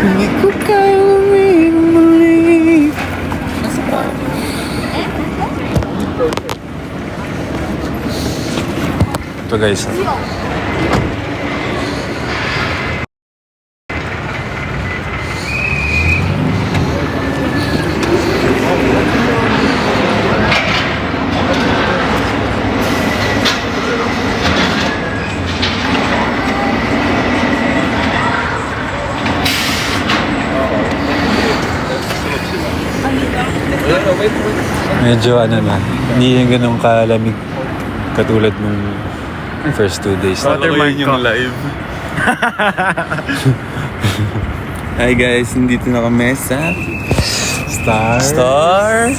Hindi ko kayang muli. Ito guys. Medyo ano na, hindi yung ganun kalamig katulad nung first 2 days. Watermark yung live. Hi guys, nandito na kami sa Star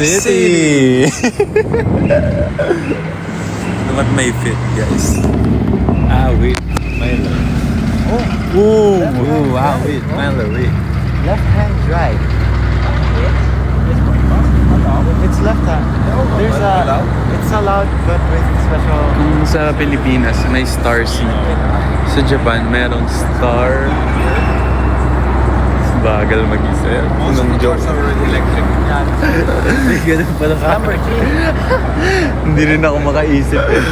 City. Look at my fit, guys. Wait. Milo. Wait, Milo, wait. Left hand drive. It's left hand. It's allowed but with special... Kung sa Pilipinas, may Star City. Sa Japan, merong Star... Bagal mag-isip. Anong joke? electric. Ganun pala ka. Hindi rin ako makaisip eh.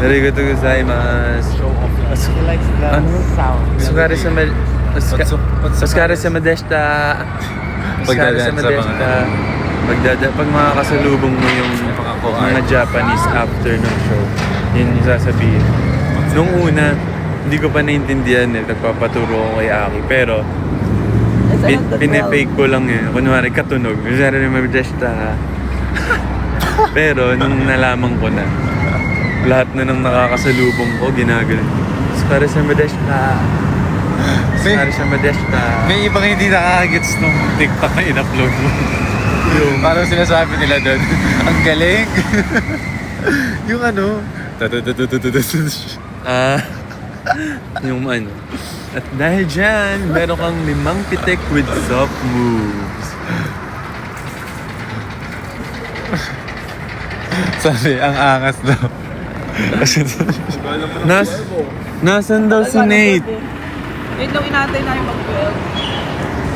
Arigatou gozaimasu. He likes the sound. Sukari sa Sukari sa Madeshta. Sukari sa Madeshta. Pag makakasalubong mo yung mga Japanese after ng show, yun yung sasabihin. Nung una, hindi ko pa naintindihan eh. Nagpapaturo ko kay Aki. Pero, pinefake ko lang eh. Kunwari, katunog. Sukari sa Madeshta. Pero, nung nalaman ko na, lahat na ng nakakasalubong ko, ginagano. Sukari sa Madeshta. Sukari sa Madeshta. May ibang hindi nakakagets nung TikTok na in-upload mo. Yung parang sinasabi nila doon, ang galing. Yung ano, yung ano. At dahil dyan, meron kang 5 pitik with soft moves. sabi, ang angas daw. Nasan daw si Nate? Wait lang, inatay na yung mag-12.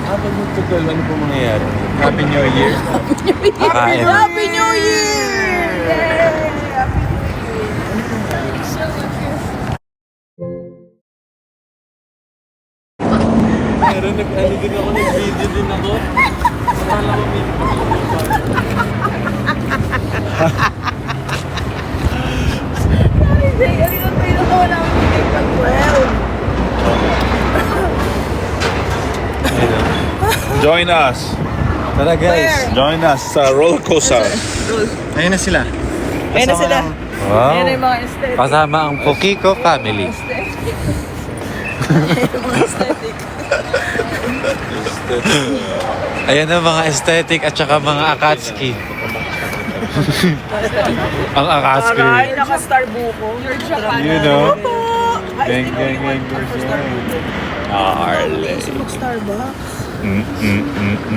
Habang magtutul, ano po mangyayari? Happy New Year. Kain. Happy New Year! Yay! Happy Pero nag-ano din ako, nag-video din ako. Akala ko may New Year! Ano yung tayo ko na ang mag-12? Join us. Tara guys. Join us sa roller coaster. Ayun na sila. Ayun na sila. Wow. Ayun na yung mga aesthetic. Kasama ang Pokiko family. Aesthetic. Ayun yung mga aesthetic. Ayan ang mga aesthetic at saka mga Akatsuki. Ang Akatsuki. Aray, naka-star buko. You're Japan. You know? Gang, gang, gang, Gnarly. Gusto mag-Starbucks.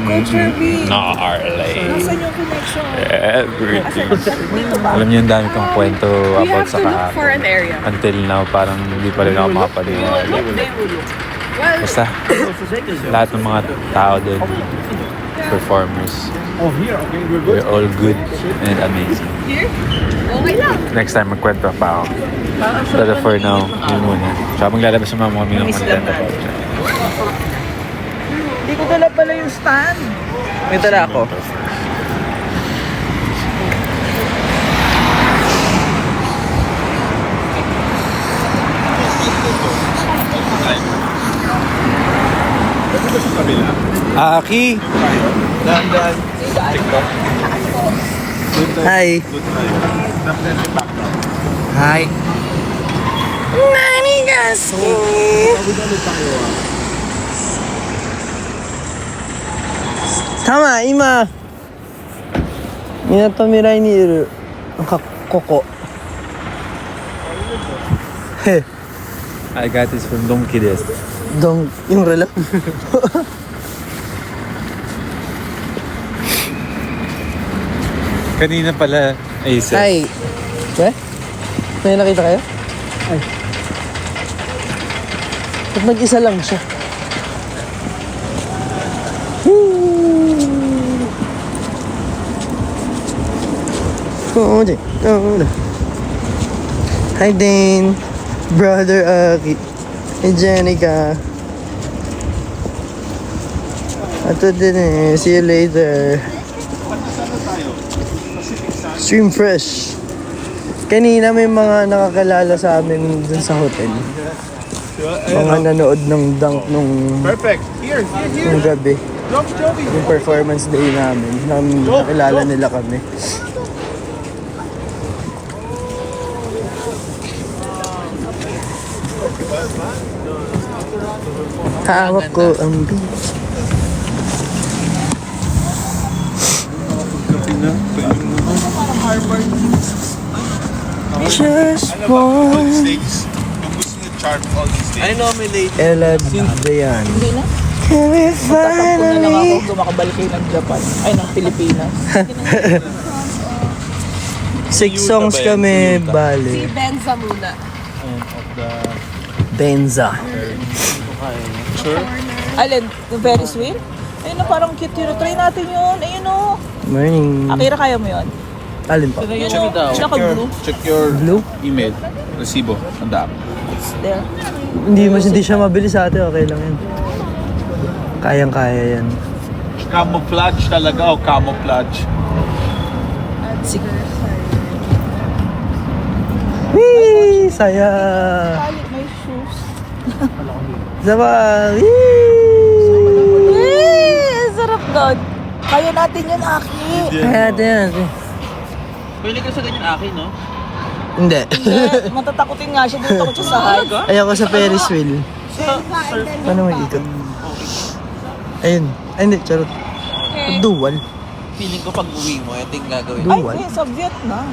Culture B. Gnarly. Nasaan yung connection? Everything. Dito ba? Alam niyo, ang dami kong kwento We about have sa to look for kahapon. an area. Until now, parang hindi pa rin ako makapaniwala. Well, Basta, lahat ng mga tao doon, performers, we're all good and amazing. here? Okay lang. Next time, magkwento pa ako. Pero for now, yun muna. Tsaka maglalabas naman kami ng content about it. Hindi ko dala pala yung stand. May tala ako. Aki! Dahan-dahan. Hi. Hi! Tama, 今みなとみらいにいるここ I got this from Donkey Des. Dong, yung relo. Kanina pala, Ace. Ay. May nakita kayo? Ay. Ba't mag-isa lang siya? 'Di Hi, Dane. Brother Aki. Hey, Jenica. Ato din eh. See you later. Stream fresh. Kanina may mga nakakalala sa amin dun sa hotel. Mga nanood ng dunk nung gabi. Yung performance day namin. Nakilala nila kami. Hawak ko ang beach. Just one. I nominate. Ella Dayan. Can we finally? Makabalik kayo ng Japan. Ay, ng Pilipinas. 6 songs kami, bale. Benza muna. Benza. Alin, yung Ferris wheel? Ayun na, parang cute yun. Try natin yun. Ayun o. Morning. Akira, kaya mo yun? Alin pa? Yun o. Naka-blue. Check your Blue? email. Resibo. On the app. It's there. Hindi siya mabilis sa atin, okay lang yan. Kayang-kaya yan. Camouflage talaga o camouflage? Sige. Whee! Saya! Palit my shoes. Saba! Whee! Sarap doon. Kaya natin yun, Aki. Kaya natin yan. Pwede ka sa ganyan akin, no? Hindi. Eh, matatakotin nga siya dito ko sa hike. Ayoko sa Ferris wheel. Paano may ikot? Ayun. Ay, hindi. Charot. Dual. Feeling ko pag uwi mo, ito yung gagawin. Ay, Dual. eh, sa Vietnam.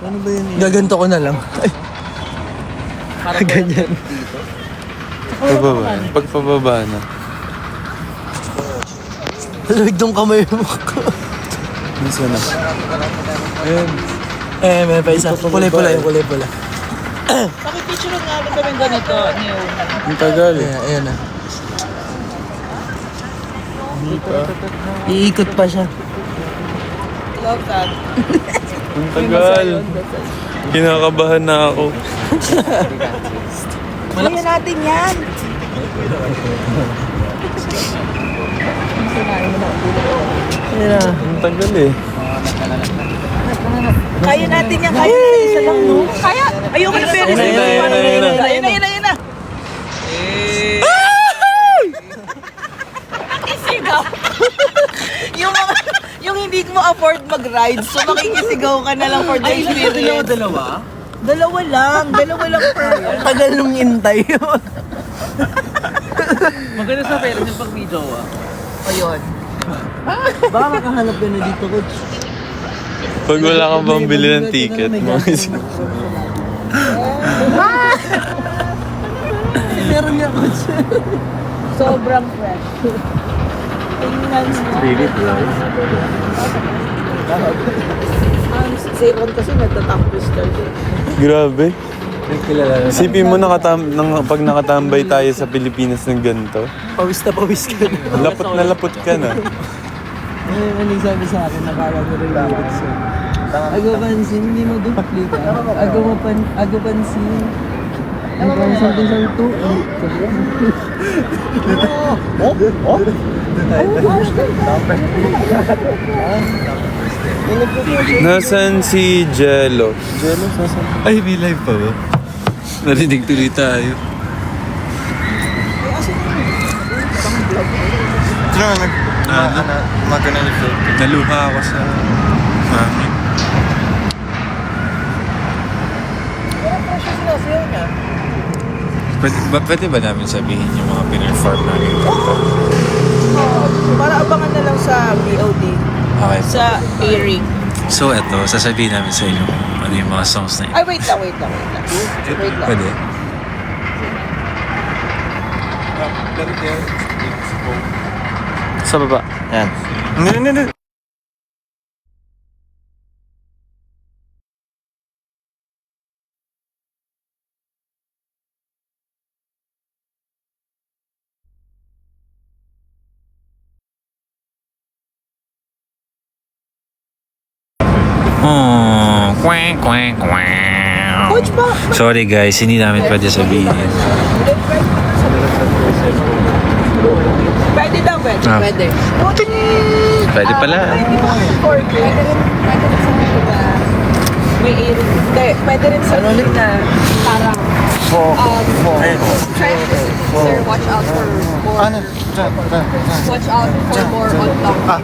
Ano ba yun? Gaganto ko na lang. Parang Ganyan. Pagpababa na. Lamig nung kamay mo ko. Minsan na. May pa isa. Kulay-pula yung kulay-pula. Pakipicture nga rin kami ganito. New. Ang tagal eh. Ayan na. Iikot pa siya. Love that. Ang tagal. Kinakabahan na ako. Kaya natin yan. Ayan na. Ang tagal eh. Kaya natin yan. Kaya isa lang, no? Kaya. Ayoko na Ferris wheel. Ayun na. Ayun na. Isigaw. yung hindi mo afford mag-ride, so makikisigaw ka na lang for the experience. Dalawa? Dalawa lang per. Tagal nung intay yun. Maganda sa pera yung pag may jowa. Ayun. Baka makahanap ka na dito, coach. Pag wala kang pambili ng ticket, Meron nga, coach. Sobrang fresh. Tingnan mo. Really, bro? Si Ron kasi nagtatang twister din. Grabe. Isipin mo pag nakatambay tayo sa Pilipinas ng ganito. Pawis na pawis ka na. Lapot na lapot ka na. May nagsabi sa akin, nakala ko rin lyrics yun. Agapansin, hindi mo dupli ka. Agapansin. Something to. Nasaan si Jello? Jello, nasaan? Ay, may live pa ba? Narinig tuloy tayo. Naluha ako sa mami. Pwede ba namin sabihin yung mga pinarform namin? Para abangan na lang sa VOD. Okay. Sa airing. So eto, sasabihin namin sa inyo kung ano yung mga songs na yun. Ay, wait lang. Wait lang. Pwede? Sa baba. Yan. Hindi. Oh, kweng, kweng, kweng. Coach ba? Sorry guys, hindi namin pwede sabihin. Pwede daw, pwede. Ah. Pwede. Pwede pala. May earring. Hindi, pwede rin sa ulit na parang Sir, watch out for more. Watch out for more on top.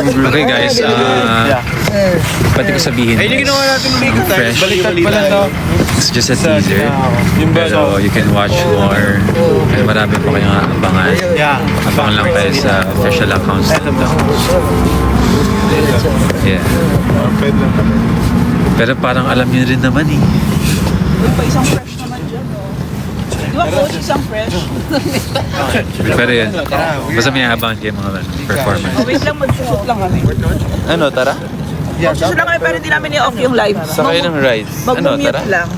Okay guys, pwede ko sabihin fresh. It's just a teaser. Pero you can watch more. Kaya marami pa kayong abangan. Abangan lang kayo sa official accounts nito. Yeah. Pero parang alam niyo rin naman eh. Uy, pa isang fresh naman dyan, oh. Di ba, coach, isang fresh? Pero yun, basta may abangan kayo mga performance. Oh, wait lang, mag-shoot lang kami. Ano, tara? Mag-shoot lang kami, pero hindi namin i-off yung live. Sakay ng rides. Ano, Mag-mute tara? lang.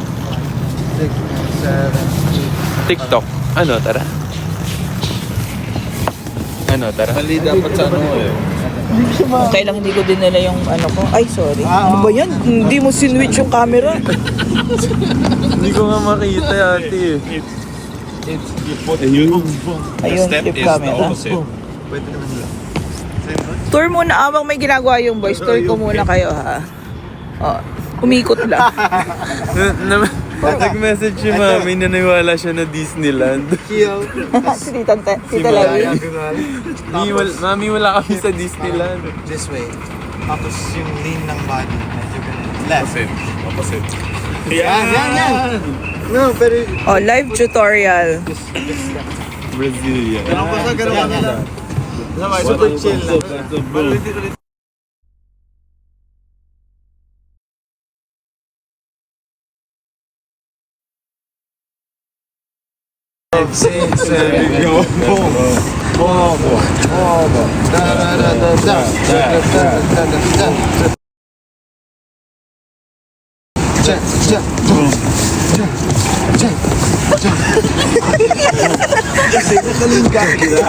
TikTok. Ano, tara? Ano, tara? Mali dapat sa ano eh. Okay lang, hindi ko din nila yung ano ko. Ay, sorry. Ano ba yan? Hindi mo sinwitch yung camera. Hindi ko nga makita, ate. Ayun. Ayun, flip camera. Tour muna, abang may ginagawa yung boys. Tour ko muna kayo, ha? Oh, umikot lang. Nag-message si Mami na naniwala siya na Disneyland. Si Tita Levi. Mami, wala kami sa Disneyland. This way. Tapos yung lean ng body, medyo ganun. Left. Opposite. Yan. No, pero... Oh, live tutorial. Brazilian. Ganun lang. Super chill lang.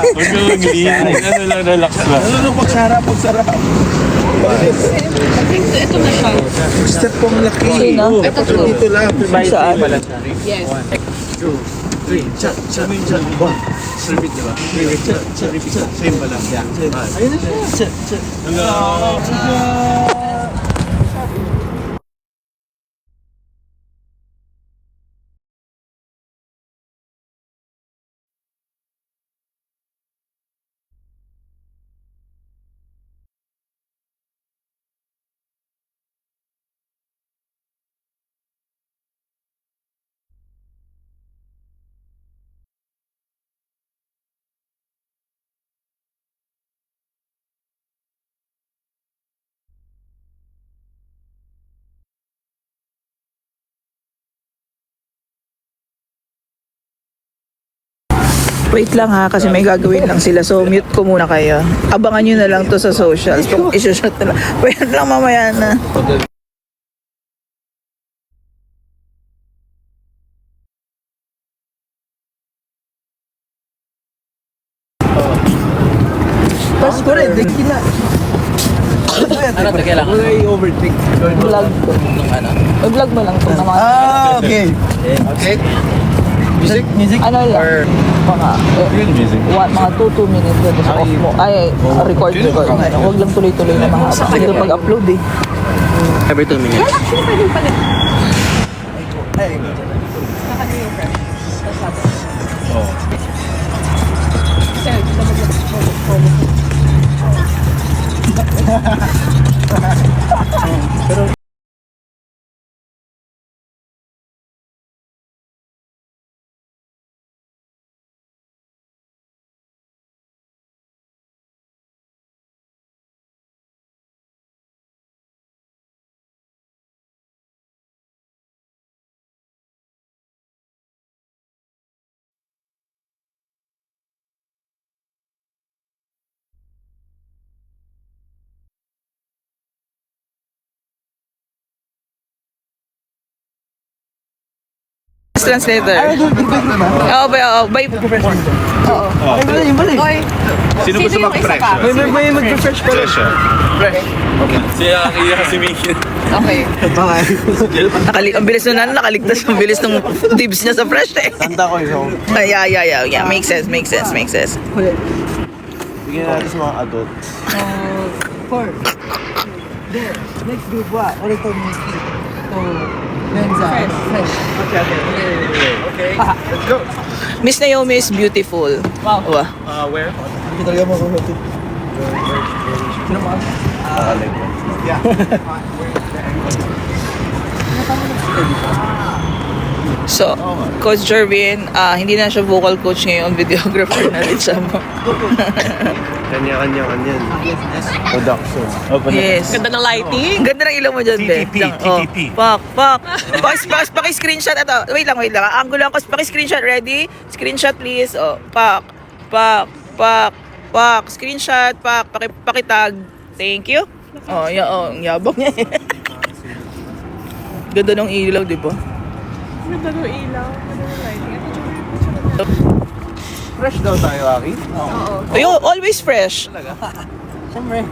Huwag ka mag-lean. Ano lang, relax lang. Ito na siya. Step pong laki. Sino? Ito to. Dito lang. Saan? Yes. 3, cha, cha, cha, 1. Repeat, diba? Cha, cha, cha. Same pala. Ayun na siya. Cha, cha. Wait lang ha, kasi may gagawin lang sila. So, mute ko muna kayo. Abangan nyo na lang to sa socials. Kung isushoot na lang. Wait lang, mamaya na. Tapos ko rin, din kila. Ano ito kailangan? Wala i-overtake. Vlog ko. I-vlog mo lang to na mga... Okay. Okay. Music? Ano lang? Mga... mga 2 minutes yun. Tapos off mo. Ay, record. Huwag lang tuloy-tuloy na mahaba. Kasi pag-upload eh. Every 2 minutes. Actually, pwede pala. Pero translator. Oo, by... Oy, Sino gusto mag-fresh? May mag-refresh pa rin. okay. Ang bilis na nakaligtas. Ang bilis ng dibs niya sa fresh eh. Tanda ko yung Yeah. Makes sense. bigyan natin sa mga adult. There, next group what? What is Menza. Fresh. Okay. Let's go. Miss Naomi is beautiful. Wow. Where? Hindi talaga makulit. Yeah. So, Coach Jervin, hindi na siya vocal coach ngayon, videographer na rin siya. Kanya-kanya production. Yes. Ganda ng lighting. Ganda ng ilaw mo dyan, Ben. TTP. Pak. Paki-screenshot ito. Wait lang. Angulo ako. Paki-screenshot. Ready? Screenshot, please. Oh, pak. Screenshot, pak. Pakitag. Thank you. Oh, ang yabang niya. Ganda ng ilaw, di ba? Ganda ng ilaw. Ganda ng lighting. Fresh daw tayo, Aki. Ayun, always fresh. Siyempre.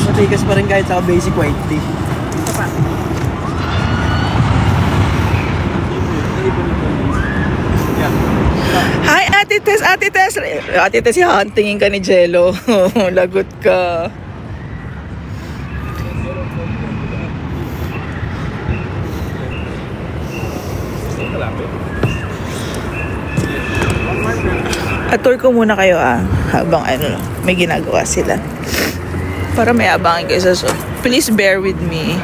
Matigas pa rin kahit sa basic white tea. Hi, Ate Tess. Ate Tess, tingin ka ni Jello. Lagot ka. Tour ko muna kayo habang may ginagawa sila. Para may abangan kayo sa Please bear with me.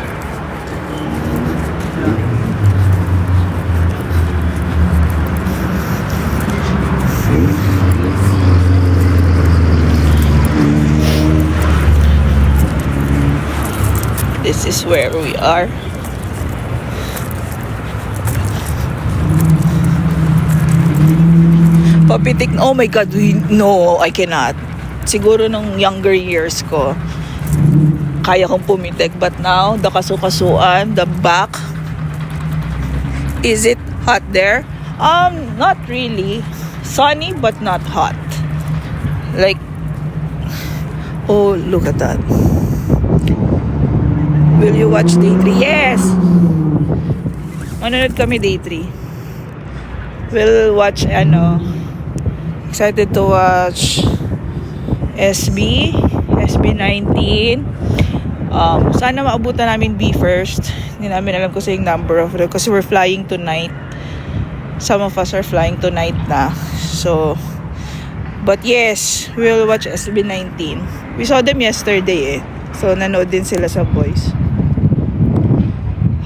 This is where we are. Papitik, oh my God, no, I cannot. Siguro nung younger years ko, kaya kong pumitik. But now, the kasukasuan, the back, is it hot there? Not really. Sunny, but not hot. Like, oh, look at that. Will you watch Day 3? Yes! Manonood kami Day 3. We'll watch, excited to watch SB19. Sana maabutan namin B first. Hindi namin alam kung yung number of it kasi we're flying tonight. Some of us are flying tonight na. So, but yes, we'll watch SB19. We saw them yesterday So, nanood din sila sa boys.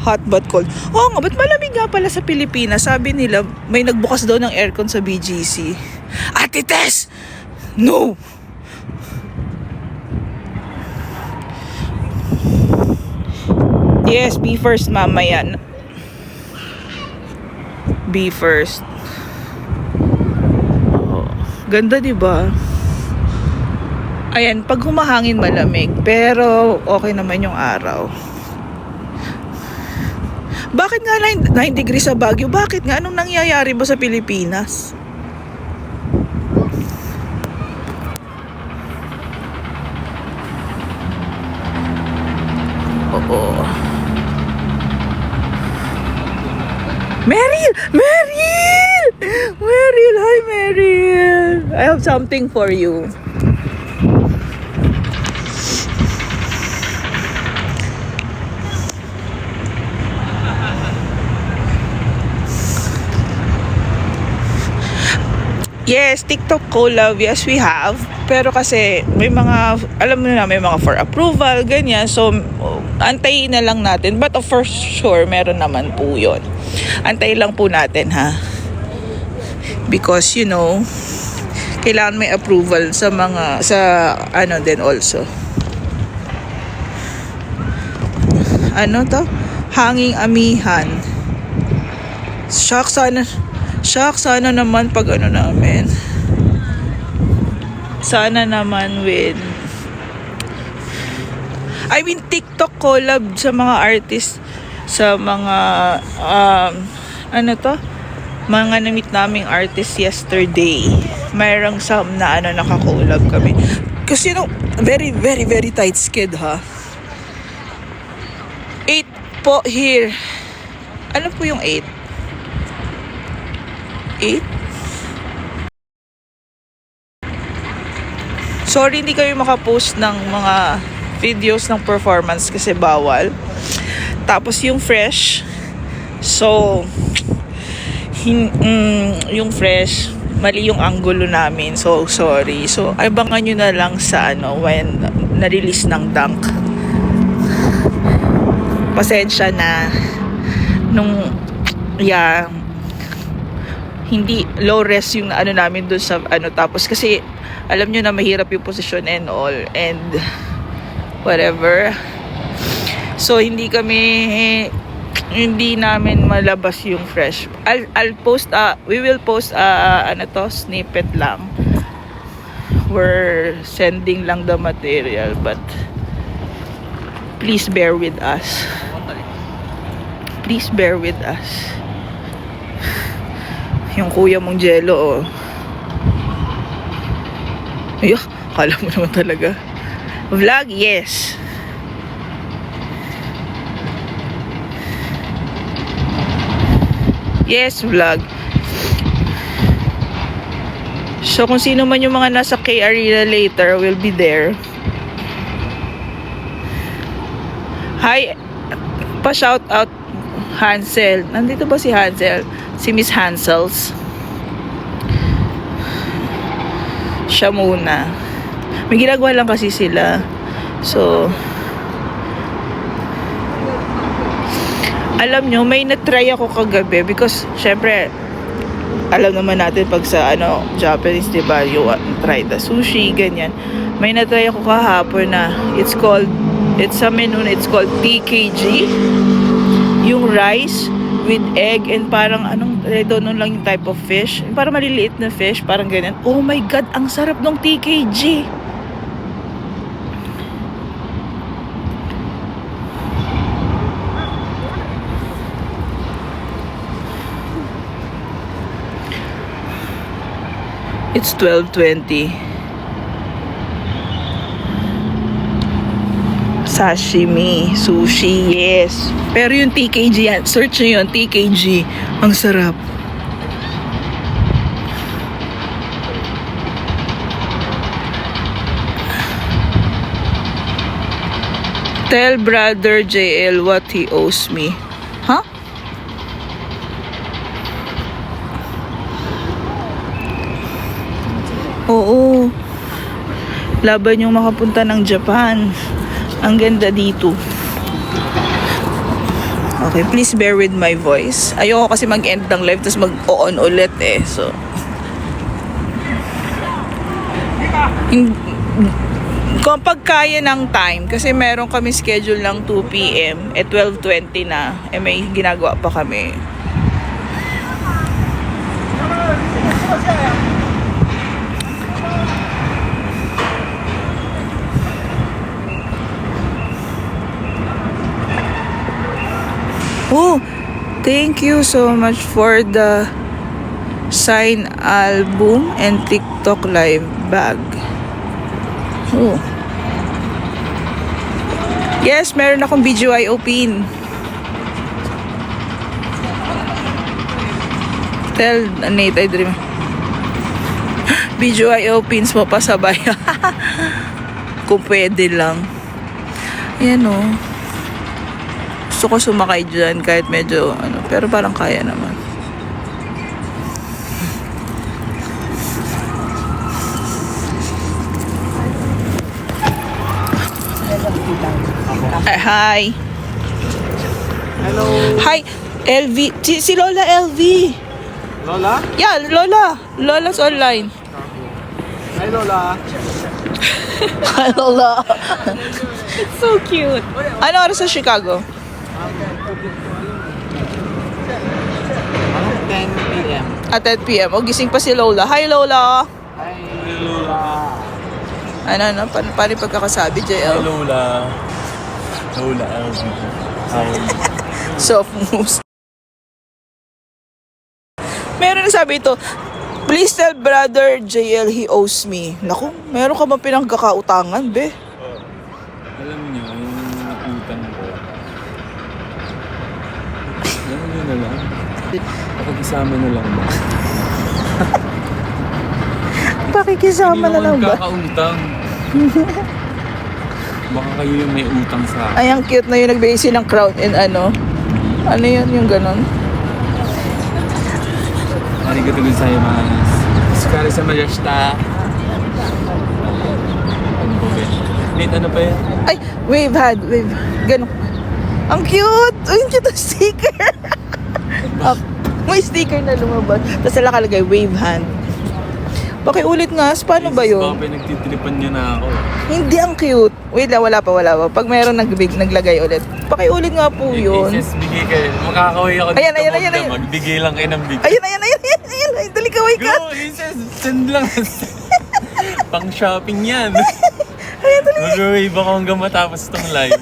Hot but cold. Oo nga, ba't malamig nga pala sa Pilipinas? Sabi nila, may nagbukas daw ng aircon sa BGC. Ate Tess! No! Yes, be first mamaya. Be first. Oh, ganda, diba? Ayan, pag humahangin malamig, pero okay naman yung araw. Bakit nga 9 degrees sa Baguio? Bakit nga? Anong nangyayari ba sa Pilipinas? Oo. Meryl! Hi, Meryl! I have something for you. Yes, TikTok collab, yes we have. Pero kasi may mga, alam mo na, may mga for approval, ganyan. So, antayin na lang natin. But for sure, meron naman po yun. Antayin lang po natin, ha? Because, kailangan may approval sa mga, din also. Hanging amihan. Shock, sana naman pag namin. Sana naman TikTok collab sa mga artist. sa mga ano to, mga na-meet naming artist yesterday. Mayroong some na nakakulab kami. Kasi very, very, very tight skid ha. 8 po here. Ano po yung 8? 8? Sorry, hindi kayo makapost ng mga videos ng performance kasi bawal. Tapos yung fresh. So, yung fresh, mali yung angulo namin. So, sorry. So, abangan nyo na lang sa when na-release ng Dunk. Pasensya na. Hindi low res yung namin dun sa tapos kasi alam nyo na mahirap yung posisyon and all and whatever. So, hindi namin malabas yung fresh. I'll post we will post snippet lang. We're sending lang the material but please bear with us. Please bear with us. Yung kuya mong Jello Ayun, kala mo naman talaga. Vlog, yes. Yes, vlog. So, kung sino man yung mga nasa K Arena later, will be there. Hi, pa-shout out Hansel. Nandito ba si Hansel? Si Miss Hansels. Siya muna. May ginagawa lang kasi sila. So, alam nyo, may na-try ako kagabi because, syempre, alam naman natin pag sa, Japanese, diba, you try the sushi, ganyan. May na-try ako kahapon na, it's a menu na it's called TKG. Yung rice with egg and parang I don't know lang yung type of fish. Parang maliliit na fish, parang ganyan. Oh my God, ang sarap ng TKG. It's 12:20. Sashimi, sushi, yes. Pero yung TKG yan, search nyo yun, TKG. Ang sarap. Tell brother JL what he owes me. Huh? Oo. Laban yung makapunta ng Japan. Ang ganda dito. Okay, please bear with my voice. Ayoko kasi mag-end ng live tapos mag-on ulit So, kapag kaya ng time, kasi meron kami schedule ng 2 p.m. 12:20 na. May ginagawa pa kami. Oh, thank you so much for the sign album and TikTok live bag. Oh. Yes, meron akong BGYO pin. Tell Nate I dream. BGYO pins mo pasabay. Kung pwede lang. Ayan Gusto ko sumakay dyan kahit medyo pero parang kaya naman. Hi. Hello. Hi, LV. Si Lola LV. Lola? Yeah, Lola. Lola's online. Hi, Lola. Hi, Lola. It's so cute. Ano oras sa Chicago? 10 p.m. At 10 p.m. O, gising pa si Lola. Hi, Lola. Hi, Lola. Paano yung pagkakasabi, JL? Lola. Lola LV. Soft moves. Meron sabi ito, please tell brother JL he owes me. Naku, meron ka bang pinagkakautangan, be? Alam niyo, yung utang ko. Alam niyo na lang. Pakikisama na lang ba? Pakikisama na lang ba? Kakautang. Baka kayo yung may utang sa akin. Ay, ang cute na yung nagbigay silang crown and ano. Ano yun, yung ganon? Arigato gozaimasu. Sukare sa Majesta. Ano ba ba? Nate, ano pa yan? Ay, wave. Ganon. Ang cute! Ay, ang cute ang sticker! May sticker na lumabas. Tapos nakalagay, wave hand. Pakiulit nga, paano ba yun? Baka pinagtitripan niyo na ako. Hindi, ang cute. Wait lang, wala pa. Pag mayroon naglagay ulit. Pakiulit nga po yun. Yes, bigay kayo. Makakaway ako Ayan, dito. ayan, Magda, ayan. Magbigay lang kayo ng bigay. Ayun. Dali kaway ka. Go! Isis, send lang. Pang shopping yan. Mag-wave ako hanggang matapos itong live.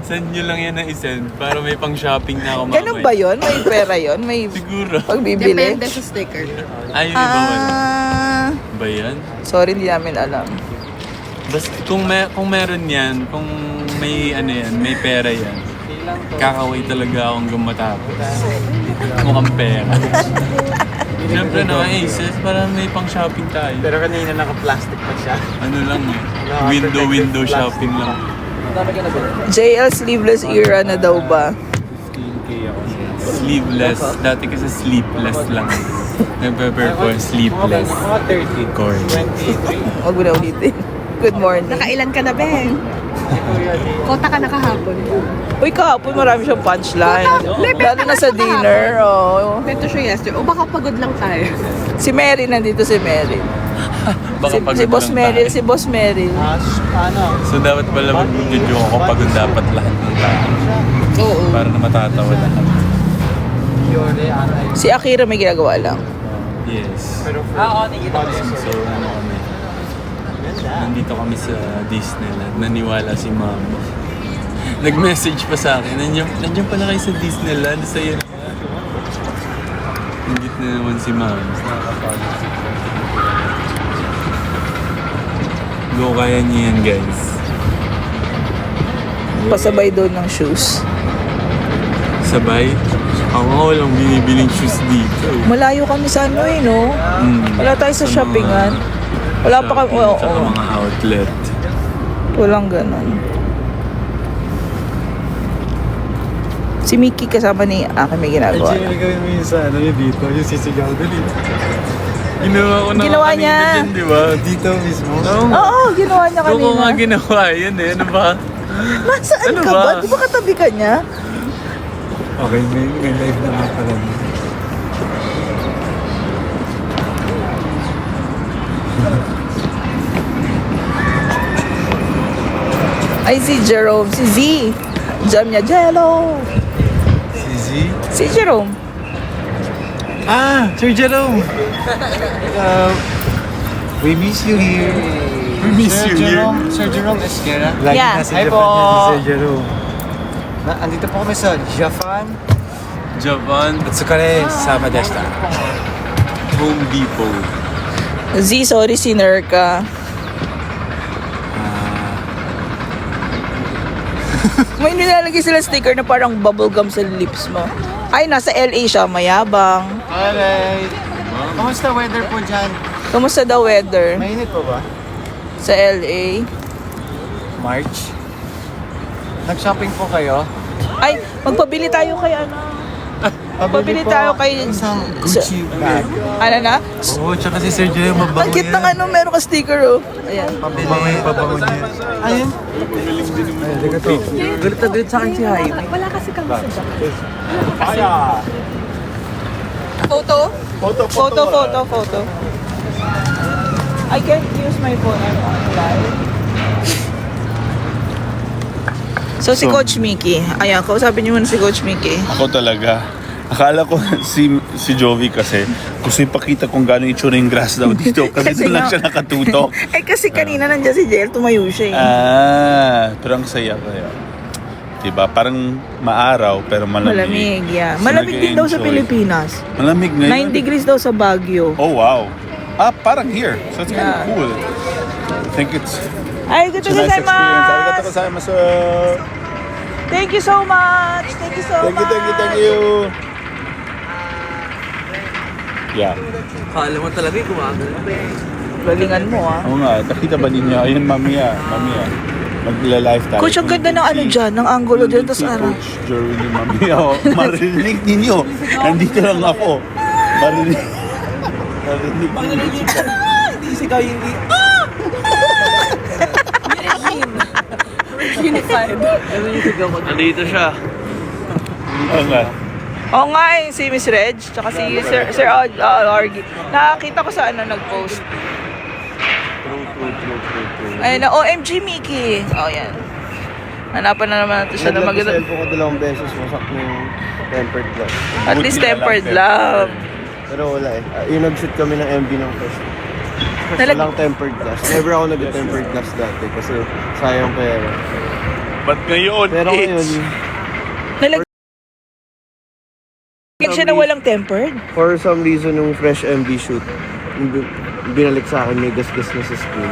Send nyo lang yan na isend para may pang shopping na ako mamaya. Ganun ba yun? May pera yun? May Siguro. pagbibili? Depende sa sticker. Ay, ba wala? Ah, Ba yan? sorry, hindi namin alam. Basta kung meron yan, kung may ano yan, may pera yan, kakaway talaga akong hanggang matapos. Mukhang pera. Siyempre na, sis, parang may pang shopping tayo. Pero kanina naka-plastic pa siya. Ano lang eh, window shopping lang. JL sleeveless era na daw ba? Sleeveless. Dati kasi sleepless lang. Nag-prepare for sleepless. Mga 30. Corn. 23. Huwag mo na ulitin. Good morning. Nakailan ka na, Ben? Kota ka na kahapon. Uy, kahapon marami siyang punchline. Lalo na sa dinner. Oh. Beto siya yesterday. O baka pagod lang tayo. Si Mary, nandito si Mary. Baka pagod Si Boss lang Meryl, tayo. si Boss Meryl. Ano? So dapat pala mag-video ako pagod dapat lahat ng tao. Oo. Para na matatawa lahat. Si Akira may ginagawa lang. Yes. Pero So ano kami. Nandito kami sa Disneyland. Naniwala si Ma'am. Nag-message pa sa akin. Nandiyan pala kayo sa Disneyland. Sa'yo na. Ingit na naman si Ma'am. Go, kaya niyo yan, guys. Pasabay doon ng shoes. Sabay. Ako nga walang binibiling shoes dito. Malayo kami sa ano eh, no? Wala tayo sa Sa mga shoppingan. Wala pa kami, shopping, oo. tsaka mga outlet. Walang ganon. Si Mickey kasama ni Aki may ginagawa. gawin mo yung sa ano yung dito, yung sisigaw doon eh. Ginawa ko na Ginawa kanina niya. dyan, di ba? Dito mismo. Oo, ginawa niya Doon ko nga kanina. ginawa yun eh. Ano ba? Nasaan Ano ka ba? ba? Di ba katabi ka niya? Okay, may live na nga pala. Ay, si Jerome. Si Z. Jam niya, Jello. Si Z? Si Jerome. Ah! Sir Jerome! We miss you here. We miss you here. Sir Jerome Esquera. Lagi Yeah. nasa Hi Japan po. yan si Sir Jerome. Andito po kami sa Japan. Japan. Tsukare sa Madesta. Home Depot. Z, sorry, sinner ka. May nilalagay sila sticker na parang bubblegum sa lips mo. Ay, nasa LA siya, mayabang. Alright. Kamusta weather po dyan? Kamusta daw weather Mainit po ba? sa LA? March. Nag-shopping po kayo? Ay, magpabili tayo kay ano. Pabili po tayo kay... isang Gucci bag. Ano na? Oo, tsaka si Sir Jerome Ang mabango cute ng ano, meron ka sticker oh. Ayan. Mabango yung pabango niya. Ayun. Ay, liga to. Galit na galit sa akin si Jaime. Wala kasi kami sa Japan. Photo. I can't use my phone. I'm online. So, si Coach Mickey. Ayan, kausapin niyo muna si Coach Mickey. Ako talaga. Akala ko si Jovi kasi gusto ipakita kung gaano itsura yung grass daw dito kasi Kasi doon lang nga- siya nakatutok. Eh, kasi kanina nandiyan si JL, tumayo siya eh. Pero ang saya kaya. Diba? Parang maaraw pero malamig. Malamig, yeah. So, Malamig din daw sa nag-e-enjoy. Pilipinas. Malamig 9 ngayon. degrees daw sa Baguio. Oh, wow. Parang here. So it's kind of Yeah. cool. I think it's Ay, good a nice experience. Arigatou gozaimasu! gozaimasu. Thank you so much! Thank you so much! Thank you. Yeah. Kala mo talaga yung gumagano. Galingan mo, ah. Oo nga, nakita ba ninyo? Ayun, mamiya. Magla-live tayo. Coach, ang ganda ng ano dyan, ng angulo dyan, Si tapos ano. Coach Jerwin yung mamiya. Marinig ninyo. Nandito lang ako. Marinig ninyo. Hindi sigaw yung Unified. Nandito siya. Oo nga. Oo nga eh, si Miss Reg, tsaka si Sir Orgi. Nakakita ko sa ano nag-post. Ayun na, OMG Mickey. Oh, yan. Hanapan na naman natin siya na maganda. Nag-cellphone ko 2 beses, wasak na yung tempered glass. At least tempered love. Pero wala eh. Yung nag-shoot kami ng MV ng first. Nalag- Walang tempered glass. Never ako nag-tempered glass dati kasi sayang pera. But ngayon, Pero ngayon, Nalagyan siya na walang tempered. for some reason, yung fresh MV shoot, yung binalik sa akin, may gas-gas na sa screen.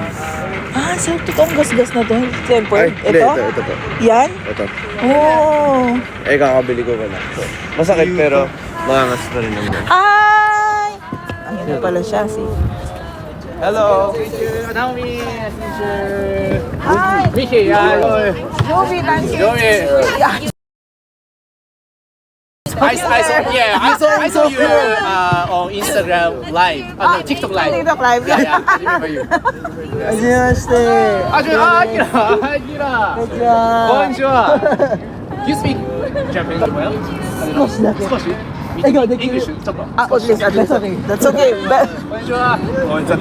Ah, so totoong gas-gas na to. Tempered. Hindi, Ito? ito po. Yan? Ito. Oh. Kakabili ko pa lang. So, masakit pero maangas pa rin naman. Ay! Ayun na pala siya, si. Hello. Hi! Jovi, thank you. Yeah. I saw you on Instagram live, no, TikTok live. TikTok live. Yeah, I remember you. Ajimashite! Akira. Konnichiwa. You speak Japanese well? 少しだけ。 English? ちょっと。 Ah, at least. That's okay. But, こんにちは。 oh, it's a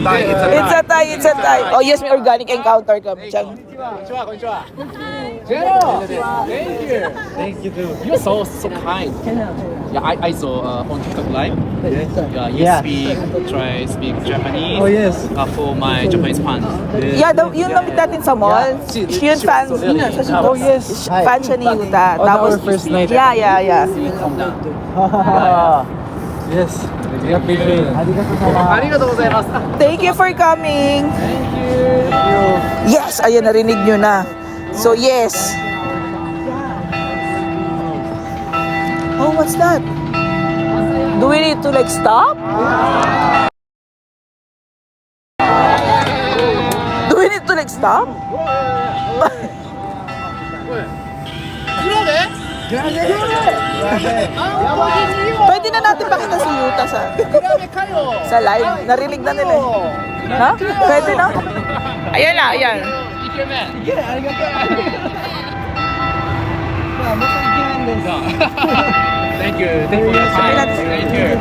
tie. it's a tie. Oh, yes, may organic encounter kami. Chang. こんにちは。こんにちは。Jero. Thank you. Thank you too. You're so kind. Yeah, I saw on TikTok live. Yeah, you speak Japanese. Oh, yes. For my Japanese fans. Yeah, yung namit natin sa mall. Yun fans. Oh, yes. Fan siya ni Yuta. On our first night. Yeah. Yes. ありがとうございます。 Thank you for coming. Thank you. Yes, ayan, narinig nyo na. So, yes. Oh, what's that? Do we need to like stop? Do we need to like stop? Pwede na natin pakita si Yuta sa live. Narinig na nila eh. Ha? Pwede na? Ayan na, ayan. Thank you for your time. Thank you.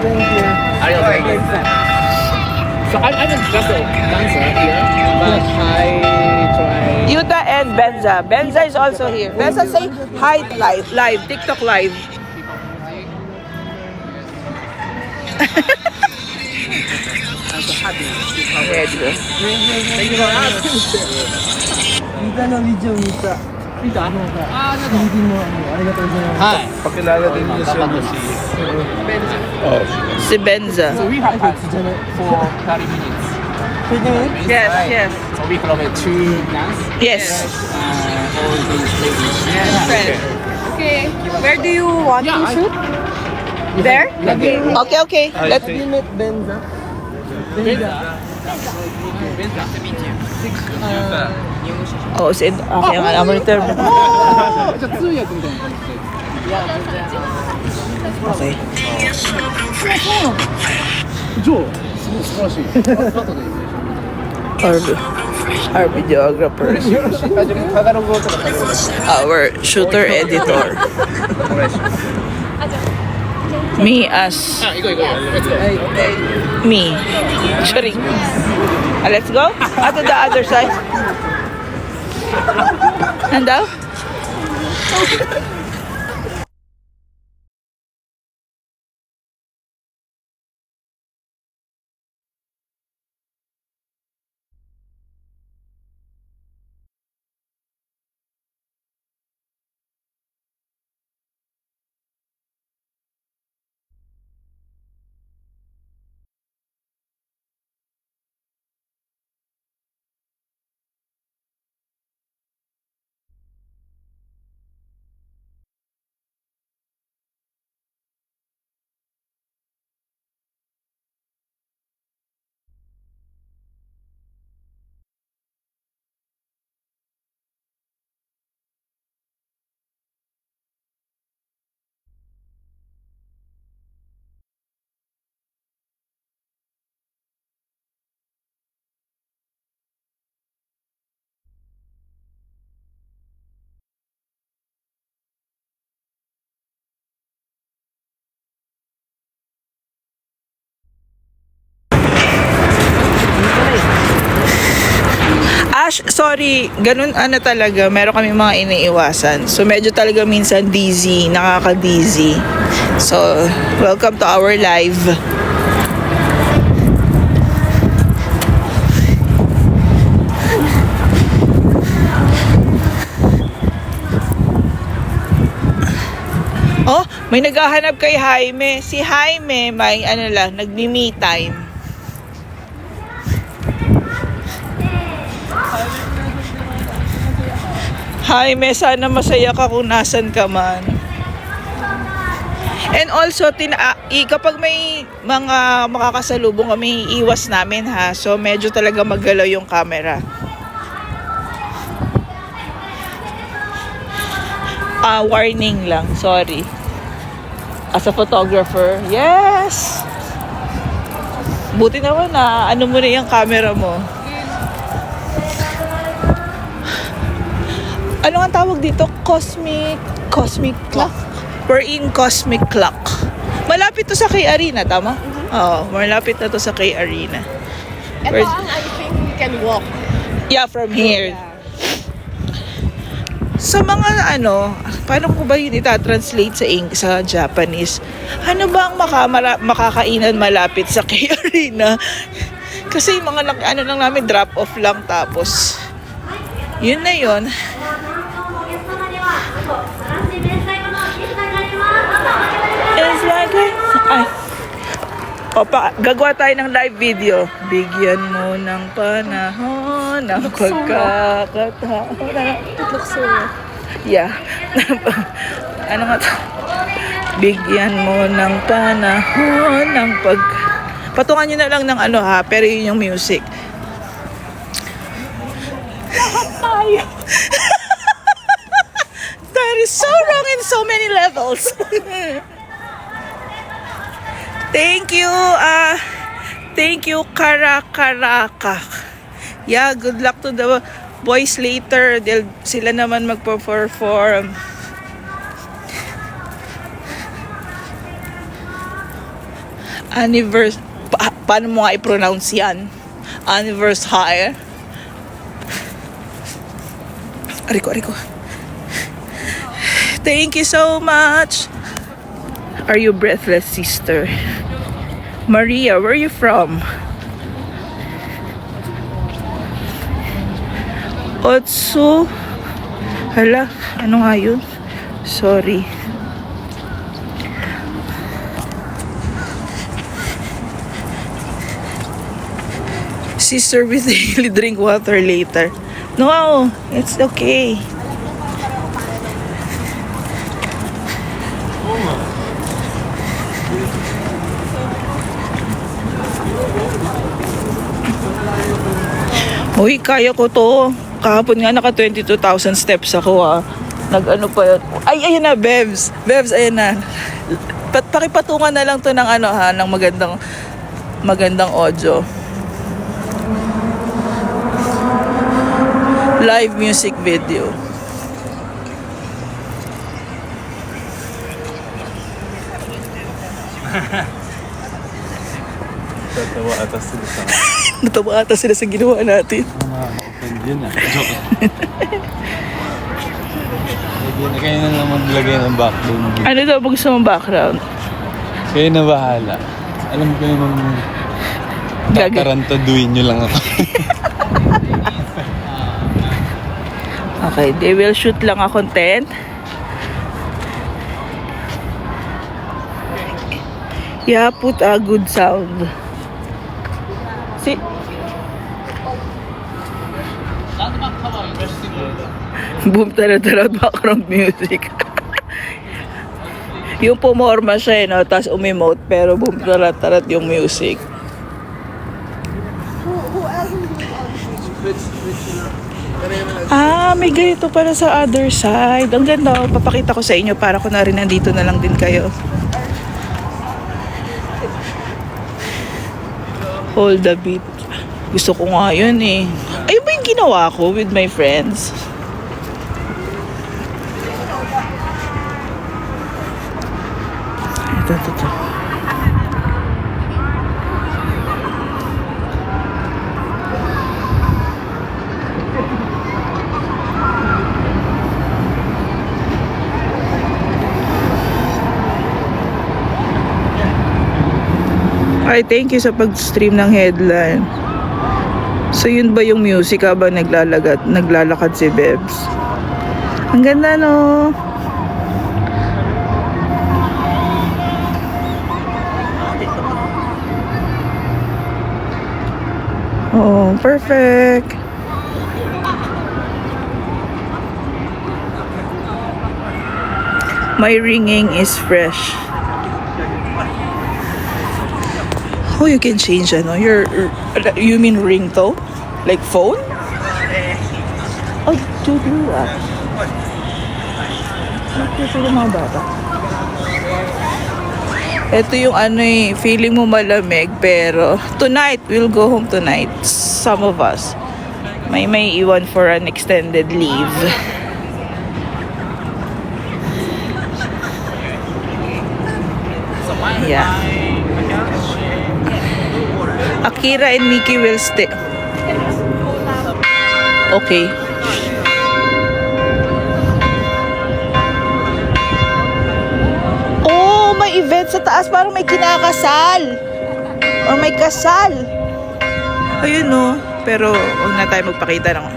So I'm just a dancer here, but I try. Yuta and Benza. Benza is also here. Benza, say hi live, TikTok live. Okay, di ba? Kita no video, Mita. Hi. Pakilala din niya siya si... Si Benza. So we have time for 30 minutes. Yes. So we collaborate two dance. Yes. All these ladies. Okay, where do you want to shoot? There? Okay. Let's... You met Benza? Oh, si... Okay, ang alam mo rin term. じゃあ通訳みたいな感じで。 Okay. ジョー、すごい素晴らしい。後で。 Our videographer. Our shooter editor. Me as... あ、行こう行こう。Let's go. Me. Sorry. Let's go? To the other side. And daw? sorry, ganun ano talaga, meron kami mga iniiwasan. So medyo talaga minsan dizzy, nakaka-dizzy. So, welcome to our live. Oh, may naghahanap kay Jaime. Si Jaime may ano lang, nagmi-me time. Jaime, sana masaya ka kung nasan ka man. And also, kapag may mga makakasalubong kami, iwas namin ha. So, medyo talaga maggalaw yung camera. Warning lang, sorry. As a photographer, yes! Buti naman na, ano mo na yung camera mo. Ano ang tawag dito? Cosmic clock? We're in Cosmic Clock. Malapit to sa K Arena, tama? Oo, malapit na to sa K Arena. Ito ang I think we can walk. Yeah, from here. Sa mga ano, paano ko ba yun ita-translate sa Japanese? Ano ba ang makakainan malapit sa K Arena? Kasi yung mga ano lang namin, drop off lang tapos yun na yun. It's like ay. Gagawa tayo ng live video. Bigyan mo ng panahon ng pagkakataon. Yeah. Ano nga to? Bigyan mo ng panahon ng patungan nyo na lang ng ano ha, pero yun yung music. Tayo. That is so wrong in so many levels. Thank you, Karakaraka. Yeah, good luck to the boys later. Sila naman magpo-perform. Paano mo nga i-pronounce yan? Anniversary. Ariko. Thank you so much. Are you breathless, sister? Maria, where are you from? Otsu. Hala, ano nga yun? Sorry. Sister, we daily drink water later. No, it's okay. Uy, kaya ko to. Kahapon nga naka 22,000 steps ako Nag-ano pa yun. Ay, ayan na, Bevs. Bevs, ayan na. Pakipatungan na lang to ng ano ng magandang audio. Live music video. Natawa ata sila sa ginawa natin. Yun na. Joke. Kayo na lang maglagay ng background. Ano daw gusto mong background? Kayo na bahala. Alam ko yung tatarantaduin nyo lang ako. Okay, they will shoot lang a content. Yeah, put a good sound. See? Boom, tara-tara, background music. Yung pumorma siya, no? Tapos umimote, pero boom, tara-tara yung music. May ganito pala sa other side. Ang ganda, papakita ko sa inyo para ko na rin nandito na lang din kayo. Hold the beat. Gusto ko nga yun eh. Ayun ba yung ginawa ko with my friends? Ito. Hi, thank you sa pag-stream ng headline. So yun ba yung music habang naglalakad si Bebs? Ang ganda, no? Oh, perfect. My ringing is fresh. Oh, you can change you mean ringtone? Like phone? Oh, to do that. Ito yung mga bata. Ito yung feeling mo malamig, pero tonight, we'll go home tonight. Some of us. May iwan for an extended leave. Yeah. Akira and Mickey will stay. Okay. Oh, may event sa taas. Parang may kinakasal. Or may kasal. Ayun, no. Pero, huwag na tayo magpakita ng...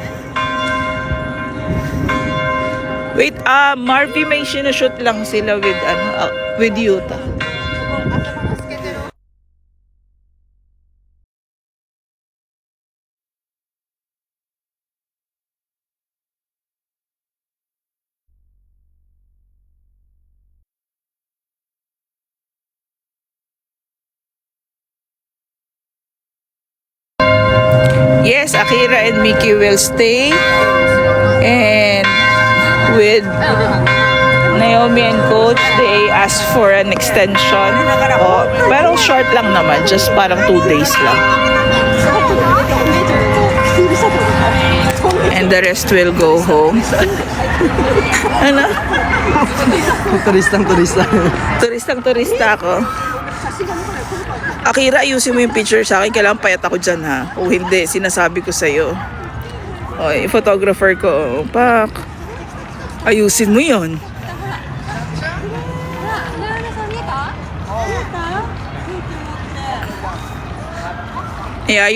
Wait, Marvy, may sinushoot lang sila with Yuta. Yes, Akira and Mickey will stay. And with Naomi and Coach, they asked for an extension. Oh, pero short lang naman, just parang 2 days lang. And the rest will go home. Ano? Turistang Turista ako. Akira, ayusin mo yung picture sa akin. Kailangan payat ako dyan, ha? O hindi, sinasabi ko sa'yo. O, yung photographer ko, pak. Ayusin mo yun. Yeah,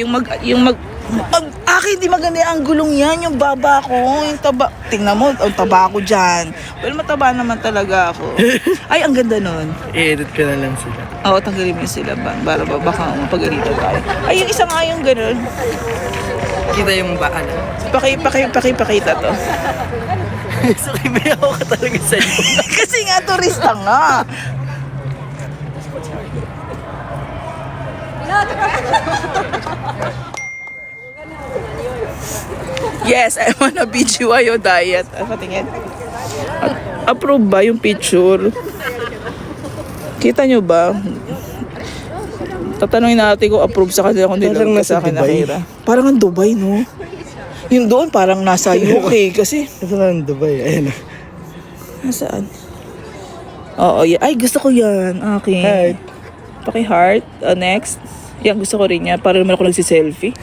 akin di maganda ang gulong yan, yung baba ko, yung taba. Tingnan mo, ang taba ko dyan. Well, mataba naman talaga ako. Ay, ang ganda nun. I-edit ka na lang sila. Oo, tanggalin mo yung sila ba? Para baka mapagalitan tayo. Ay, yung isa nga yung ganun. Kita yung baan. Pakita to. So, kibayaw ka talaga sa iyo. Kasi nga, turista nga. Yes, I'm on a BGYO diet. Patingin. Approve ba yung picture? Kita nyo ba? Tatanungin natin kung approve sa kanila kung Parang nilagay sa nasa akin Dubai. Akira. Parang ang Dubai, no? Yung doon parang nasa UK kasi. Ito lang Dubai. Ayan. Nasaan? Oo, yeah. Ay, gusto ko yan. Okay. Heart. Paki-heart. Next. Yan, gusto ko rin yan. Para naman ako nagsiselfie.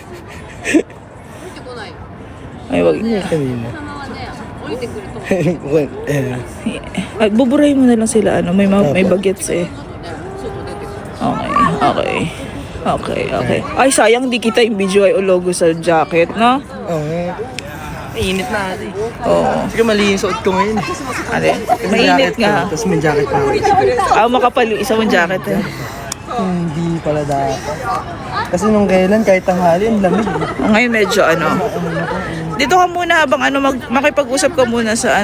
Ay, wag. Kanina. Ay, buburay mo na lang sila. May bagets eh. Okay. Ay, sayang di kita yung BGY o logo sa jacket, no? Oo. Mainit na ate. Oo. Sige, mali yung suot ko ngayon. Ate, mainit nga. Tapos may jacket pa. Makapal yung isa mong jacket eh. Hindi pala dapat. Kasi nung kailan, kahit tanghali, ang lamig. Ngayon medyo dito ka muna habang makipag-usap ka muna sa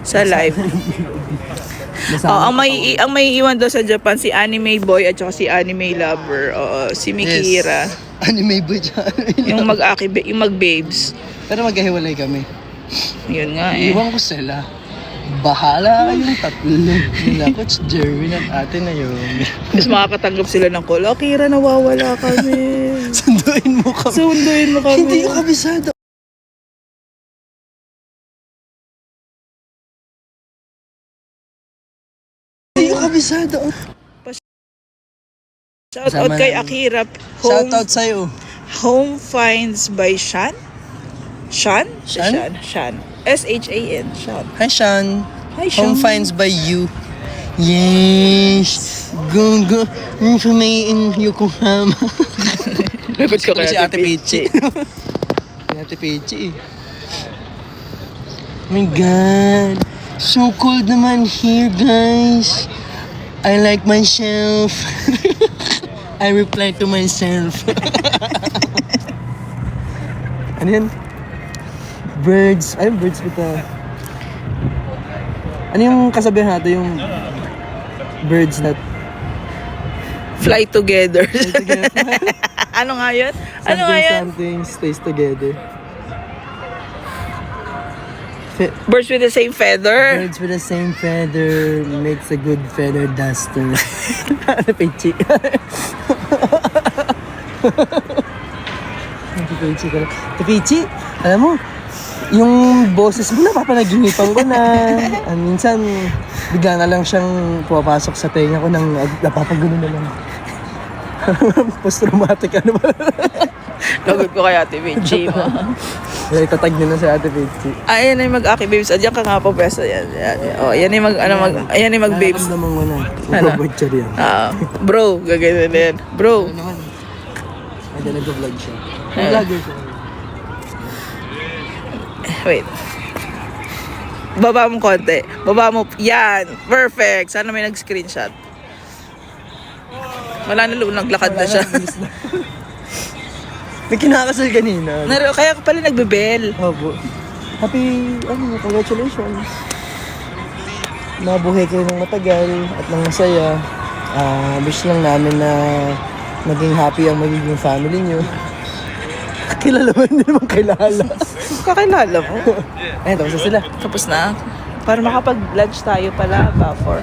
sa live. Ang may iwan daw sa Japan si Anime Boy at saka si Anime Lover. Si Mikira. Anime boy dyan. Yung mag-babes. Pero magkahiwalay kami. Yun nga eh. Iwan ko sila. Bahala kayong tatlo. Nila Coach Jerwin at ate na yun. Mas makakatanggap sila ng call. Kira, nawawala kami. Sunduin mo kami. Hindi ko kabisado. Shout out kay Akira. Shoutout sa'yo. Home finds by Shan? Shan? Shan? Shan. S-H-A-N. Shan. Hi, Sean. Hi, Shan. Home finds by you. Yes! Go, go! Sa may in Yokohama. Lagot ko Si Ate Peachy. Si Ate Peachy. Oh my God! So cold naman here, guys. I like myself. I reply to myself. Ano yan? Birds. Ay, birds kita. Ano yung kasabihan natin yung birds that Fly together. Ano nga yun? Ano nga yun? something stays together? Birds with the same feather. Birds with the same feather makes a good feather duster. Ano, Peachy? Peachy ka lang. Peachy, alam mo, yung boses mo napapanaginipan ko na. Minsan, bigla na lang siyang pumapasok sa tenga ko nang napapagano na lang. Post-traumatic ano ba? Lagot ko kay Ate Peachy mo. Itatag nyo na si Ate Peachy. Ayan na yung mag-aki babes. Adyan ka nga po pwesto. Yan. Oh, yan yung ayan yung mag-babes. Naramdaman mo na. Ano? Mag-butcher yan. Bro, gagawin na yan. Bro. Ano naman? Ay, nag-vlog siya. Vlogger siya. Wait. Baba mo konti. Baba mo. Yan. Perfect. Sana may nag-screenshot. Wala na naglakad na siya. May kinakasal kanina. Kaya pala nagbebel. Opo. Happy, congratulations. Nabuhay kayo ng matagal at ng masaya. Wish lang namin na maging happy ang magiging family nyo. Kilala mo, hindi naman kilala. Kakilala mo. Ayun, tapos na sila. Tapos na. Para makapag-lunch tayo pala, Bafor.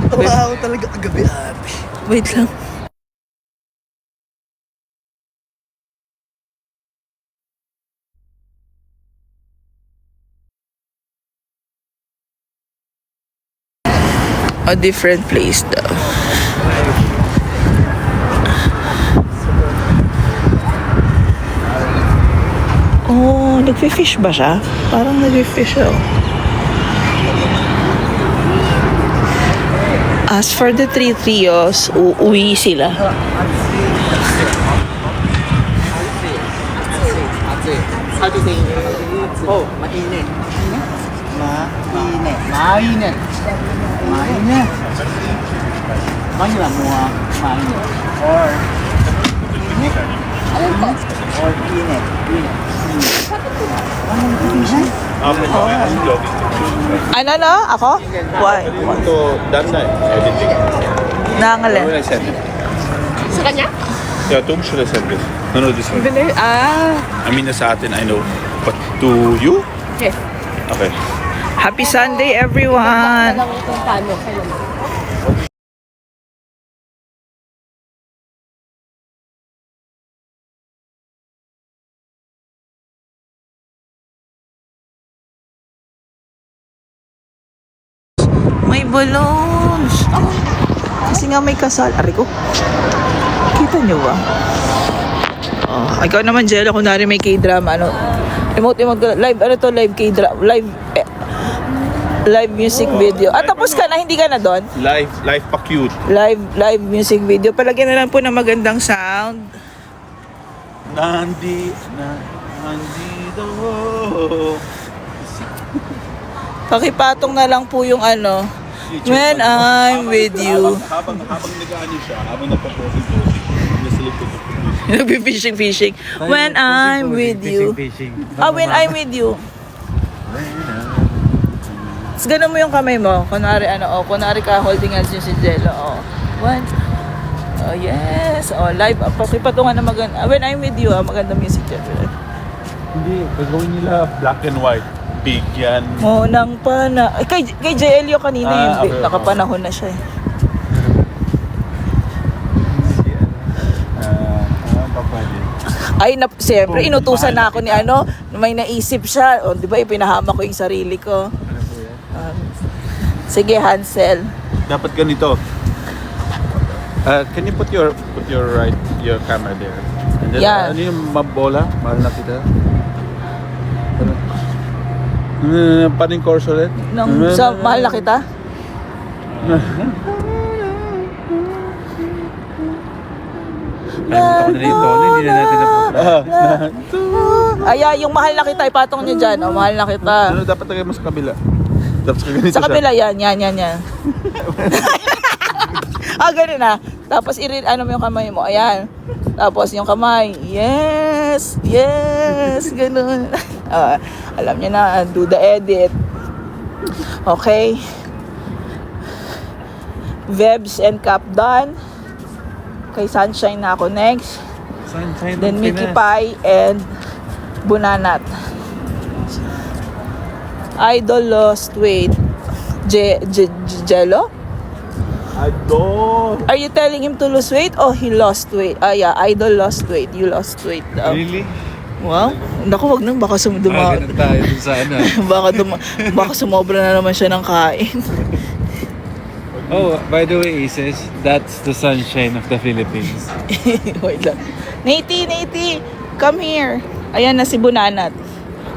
Tawa talaga kagabi, ate. Wait lang. A different place daw. Oh, nagfi-fish ba siya? Parang nagfi-fish siya. As for the three trios, uuwi sila. Oh, mainit. Mainit. Mainit. Mainit. Mainit mo ah. Mainit. Or init. Alam ko. Or init. Init. Ano na? Ako? Why? So, done na editing. Nangalan. When I send it. Sa kanya? Yeah, to should I send this? No, this one. I mean, sa atin, I know. But to you? Yes. Okay. Happy Sunday, everyone! Alam ko kung paano. Kailan? May balloons! Kasi nga may kasal. Ari ko. Kita nyo ba? Oh, ikaw naman, Jello, kunwari may K-drama, ano? Emote, live, ano to, live K-drama, live music video. At tapos ka na, hindi ka na doon? Live pa cute. Live music video. Palagyan na lang po ng magandang sound. Nandito. Pakipatong na lang po yung ano, when I'm with you. Habang nag-ano siya, habang nagpa-posing, Nagpi-fishing. When I'm with you. When I'm with you. Tapos ganun mo yung kamay mo. Kunwari kunwari ka holding hands yung si Jello. Oh. One. Oh, yes. Oh, live. Pakipatungan na maganda. When I'm with you, maganda music dyan. Hindi, gagawin nila black and white. Bigyan. Nang pana. Kay JLio kanina okay. nakapanahon na siya eh. Ay, siyempre, inutusan na ako ni may naisip siya. O, di ba, ipinahama ko yung sarili ko. Sige, Hansel. Dapat ganito. Can you put your camera there? And then, Yeah. ano yung mabola? Mahal na kita. Paning course ulit? Sa mahal na kita? Kalimutan ko na dito. Hindi na natin napunta. Aya, yung mahal na kita, ipatong niyo dyan. Oh, mahal na kita. Ano dapat tagay mo sa kabila? Dapat ka ganito Sa kabila, yan. Ganun na. Tapos ano mo yung kamay mo. Ayan. Tapos yung kamay. Yes. Ganun. Alam niyo na, do the edit. Okay. Vebs and Cap done. Kay Sunshine na ako next. Sunshine Then ng Mickey Pinas. Pie and Bunanat. Idol lost weight. Jello? Idol! Are you telling him to lose weight? Oh, he lost weight. Yeah, Idol lost weight. You lost weight daw. Really? Wow. Naku, wag nang baka Ganun tayo dun sa ano. baka sumobra na naman siya ng kain. Oh, by the way, Isis, that's the sunshine of the Philippines. Wait lang. Nate, come here. Ayan na si Bunanat.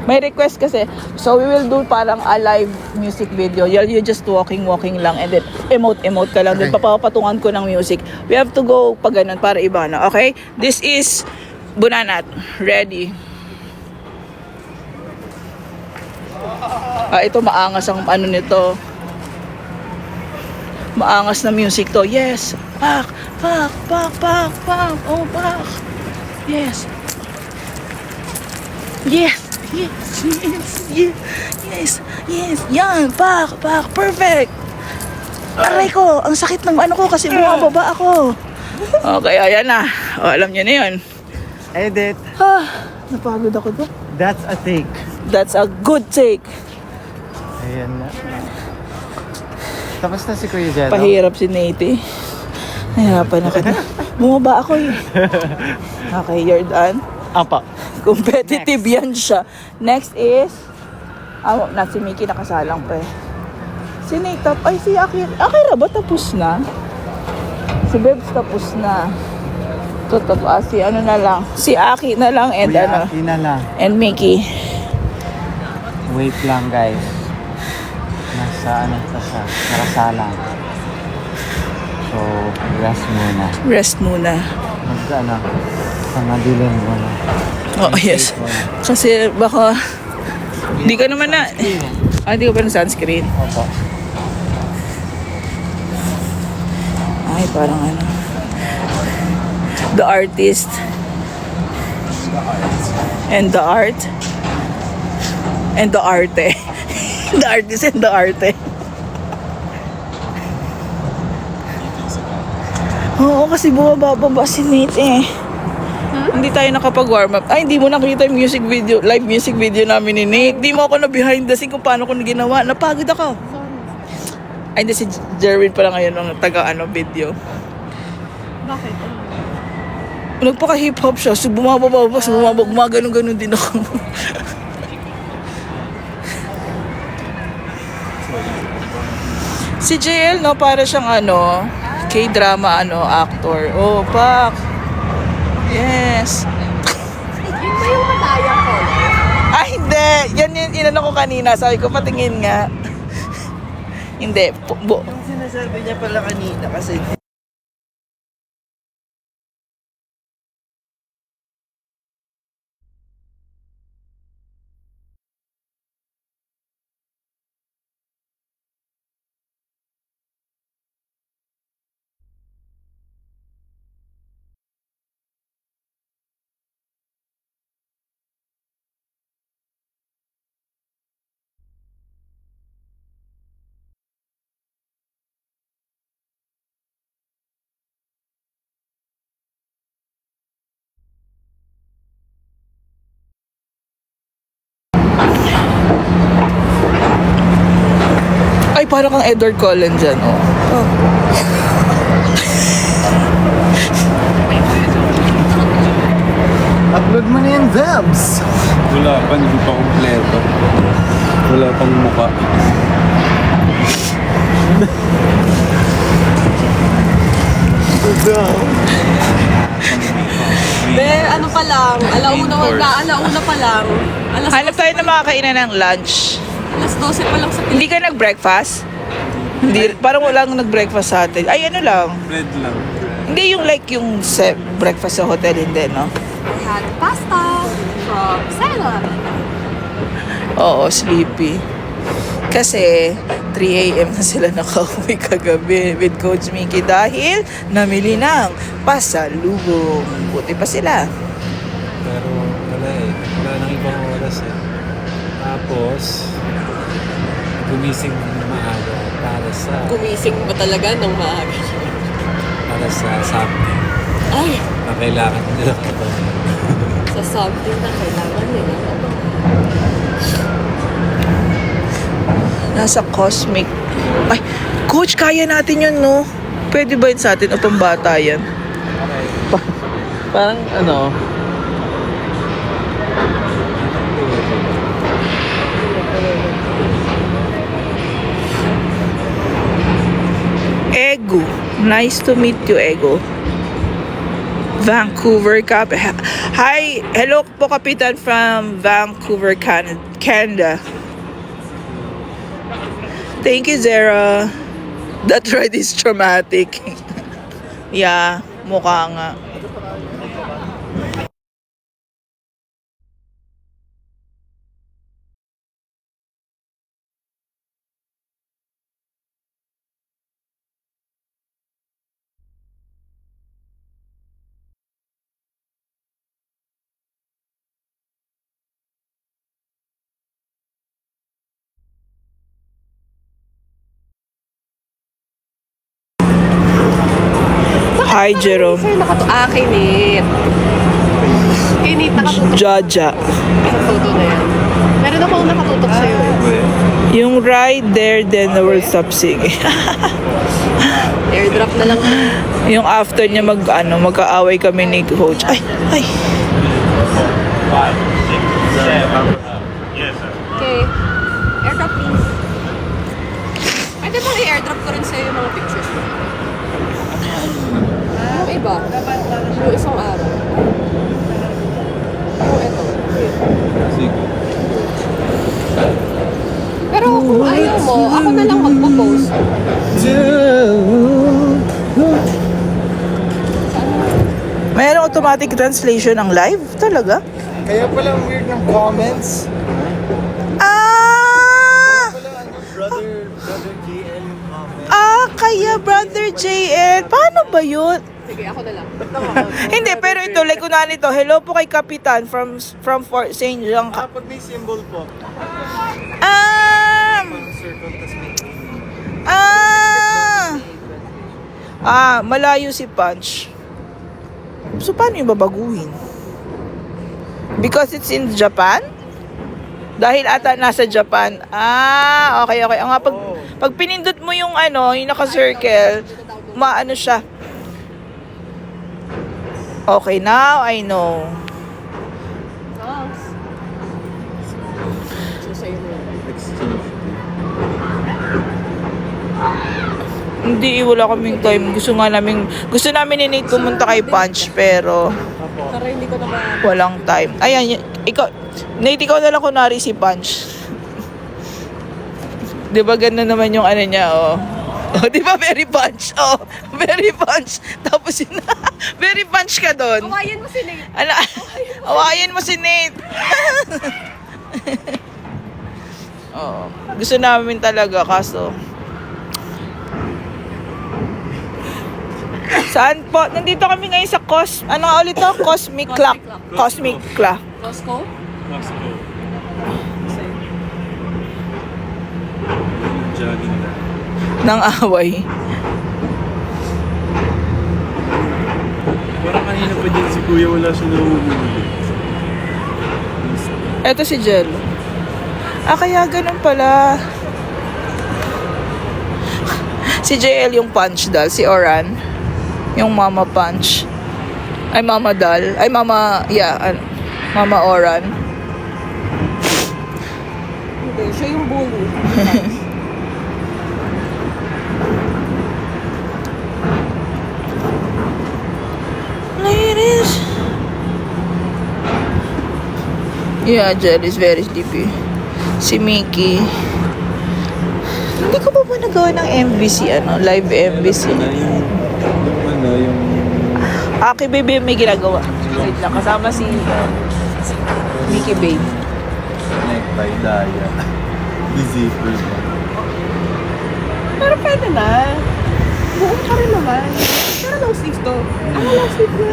May request kasi. So we will do parang a live music video. You just walking lang and then emote ka lang. Then papapatungan ko ng music. We have to go pag ganun para iba na. Okay? This is Bunanat. Ready. Ito maangas ang ano nito. Maangas na music to. Yes. Pak. Oh, pak. Yes. Yan. Pak. Perfect. Aray ko. Ang sakit ng ano ko kasi bumababa ako. Okay, ayan na. Alam niyo na yun. Edit. Napagod ako doon. That's a take. That's a good take. Ayan na. Tapos na si Kuya Jello. Pahirap si Nate. Nahirapan ako. Bumaba ako eh. Okay, you're done. Apa. Competitive yan siya. Next is, na si Mickey nakasalang pa eh. Si Nate, si Akira ba tapos na? Si Bebs tapos na. Si ano na lang. Si Aki na lang and Kuya Aki na lang. and Mickey. Wait lang guys. Nasa ano pa siya? Nakasalang. So, rest muna. Mag-ano? Pangadilan muna. Oh, yes. Kasi baka, di ka naman na, di ka pa ng sunscreen. Opo. Ay, parang ano. The artist. And the art. And the arte. The artist and the arte. Oo, kasi bumababa si Nate eh. Hindi tayo nakapag-warm up. Ay, hindi mo nakita yung live music video namin ni Nate. Hindi mo ako na behind the scene kung paano ko ginawa. Napagod ako. Ay, hindi si Jerwin pala ngayon ang video. Bakit? Nagpaka-hip hop siya. So, bumababa, gumagano-ganon din ako. Si JL, no, para siyang K-drama, actor. Oh, pak. Yes. Yun ba yung mataya ko? Ay, hindi. Yan yung inano ko kanina. Sabi ko, patingin nga. Hindi. Ang sinasabi niya pala kanina kasi ay, parang kang Edward Cullen dyan, oh. upload mo na yan, Zabs! Wala pa, hindi pa kompleto. Wala pang mukha. Ano pa lang, alauna pa lang. Hanap tayo ng mga kainan ng lunch. Alas 12 pa lang sa Hindi ka nag-breakfast? Hindi, parang walang nag-breakfast sa atin. Ay, ano lang. Bread lang. Hindi yung like yung breakfast sa hotel, hindi, no? We had pasta from 7-Eleven. Oo, sleepy. Kasi 3 a.m. na sila nakauwi kagabi with Coach Mickey dahil namili ng pasalubong. Buti pa sila. Pero wala eh. Wala nang ibang oras eh. Tapos, gumising maaga Gumising ba talaga ng maaga? para sa something Ay, na kailangan nila abangan. sa something na kailangan nila. Nasa Cosmic. Ay, Coach, kaya natin yun, no? Pwede ba yun sa atin o pambata yan? Parang ano, Ego. Nice to meet you, Ego. Vancouver, Hi! Hello po, Kapitan from Vancouver, Canada. Thank you, Zara. That ride is traumatic. Yeah, mukha nga. Hi, Jerome. Sir, kinit. Kinit, nakatutok Jaja. sa photo na yan. Meron akong nakatutok sa'yo eh. Yung ride there, then the world stop singing. Airdrop na lang. Yung after niya magkaaway kami ni Coach. Ay, ay. Okay. Airdrop please. Pwede bang i-airdrop ko rin sa'yo yung mga pictures mo? Yung iba. Yung isang araw. Yung ito. Sige. Pero kung ayaw mo, ako na lang magpo-post. Mayroong automatic translation ng live? Talaga? Kaya pala ang weird ng comments. Ah! Brother JL yung comment. Ah, kaya Brother JL. Paano ba yun? Sige, ako na lang. Hindi, pero ito, like kunwari ito, hello po kay Kapitan from Fort St. Jean. Pag may symbol po. Circle, tas may Malayo si Punch. So, paano yung babaguhin? Because it's in Japan? Dahil ata nasa Japan. Okay. Nga, pag pinindot mo yung yung naka-circle, maano siya. Okay, now I know. Thanks. So, sa'yo na yun. Hindi, wala kaming time. Gusto namin ni Nate pumunta kay Punch, pero Para hindi ko naman. walang time. Ayan, Nate, ikaw na lang kunwari si Punch. Di ba ganda naman yung niya, oh. Oh, di ba very punch? Oh, very punch. Tapos very punch ka doon. Kawayan mo si Nate. Awayan mo si Nate. Oh, gusto namin talaga, kaso saan po? Nandito kami ngayon sa ano nga ulit to? Cosmic Clock. Cosmic Clock. Costco? Jogging na. Ng away. Parang kanina pa dyan si Kuya, wala siya nahuhuli. Eto si Jello. Kaya ganun pala. Si JL yung punch doll. Si Oran. Yung Mama Punch. Ay, Mama doll. Ay, Mama, Mama Oran. Hindi, siya yung bully. Ladies. Yeah, Jel is very sleepy. Si Mickey. Hindi ko pa nagawa ng MVC, live MVC. Yung Aki Baby may ginagawa. Wait lang, kasama si Mickey Babe. necktie, daya. Busy full. Pero pwede na. Buong ka rin naman. Pero long sleeve to. Long sleeve na.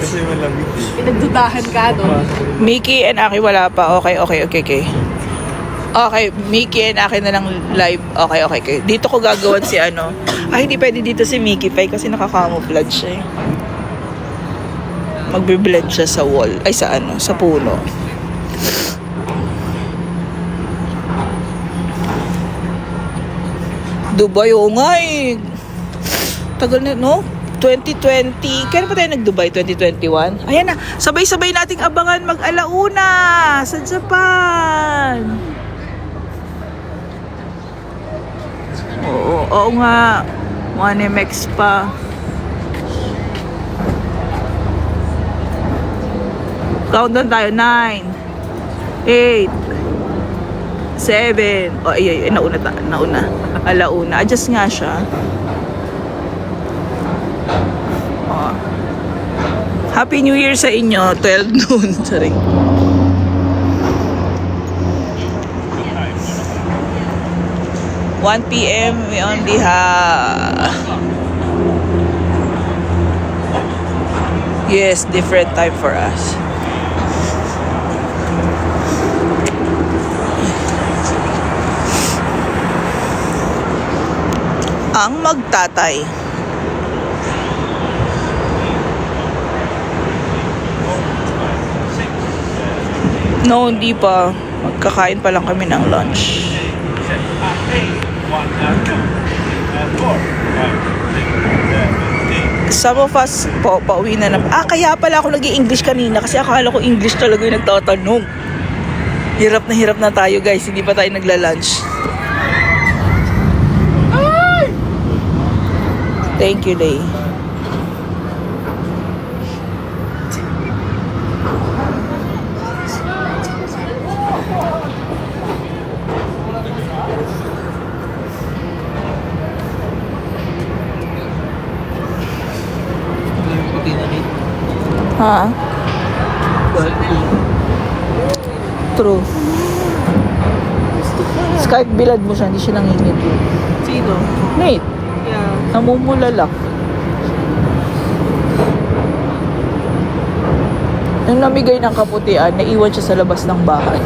Kasi malamig eh. Pinagdudahan ka, no? Mickey and Aki wala pa. Okay. Okay, Mickey and Aki na lang live. Okay. Dito ko gagawan si Ay, hindi pwede dito si Mickey Pie kasi nakakamouflage siya eh. Magbe-blend siya sa wall. Ay, sa puno. Dubai, oo nga eh. Tagal na, no? 2020. Kailan pa tayo nag-Dubai? 2021? Ayan na. Sabay-sabay nating abangan mag-alauna sa Japan. Oo nga. Manemex pa. Countdown tayo. 9 8 7 ay, nauna. Alauna. Adjust nga siya. Happy New Year sa inyo. 12 noon. Sorry. $1 p.m. we only have different time for us. Ang magtatay. No, hindi pa. Magkakain pa lang kami ng lunch. Some of us po, pauwi na naman. Kaya pala ako nag-i-English kanina kasi akala ko English talaga yung nagtatanong. Hirap na tayo guys, hindi pa tayo nagla-lunch. Thank you, Lay. Ha? True. Kahit bilad mo siya, hindi siya nangingit. Sino? Nate, Yeah. namumula lang. Nung namigay ng kaputian, naiwan siya sa labas ng bahay.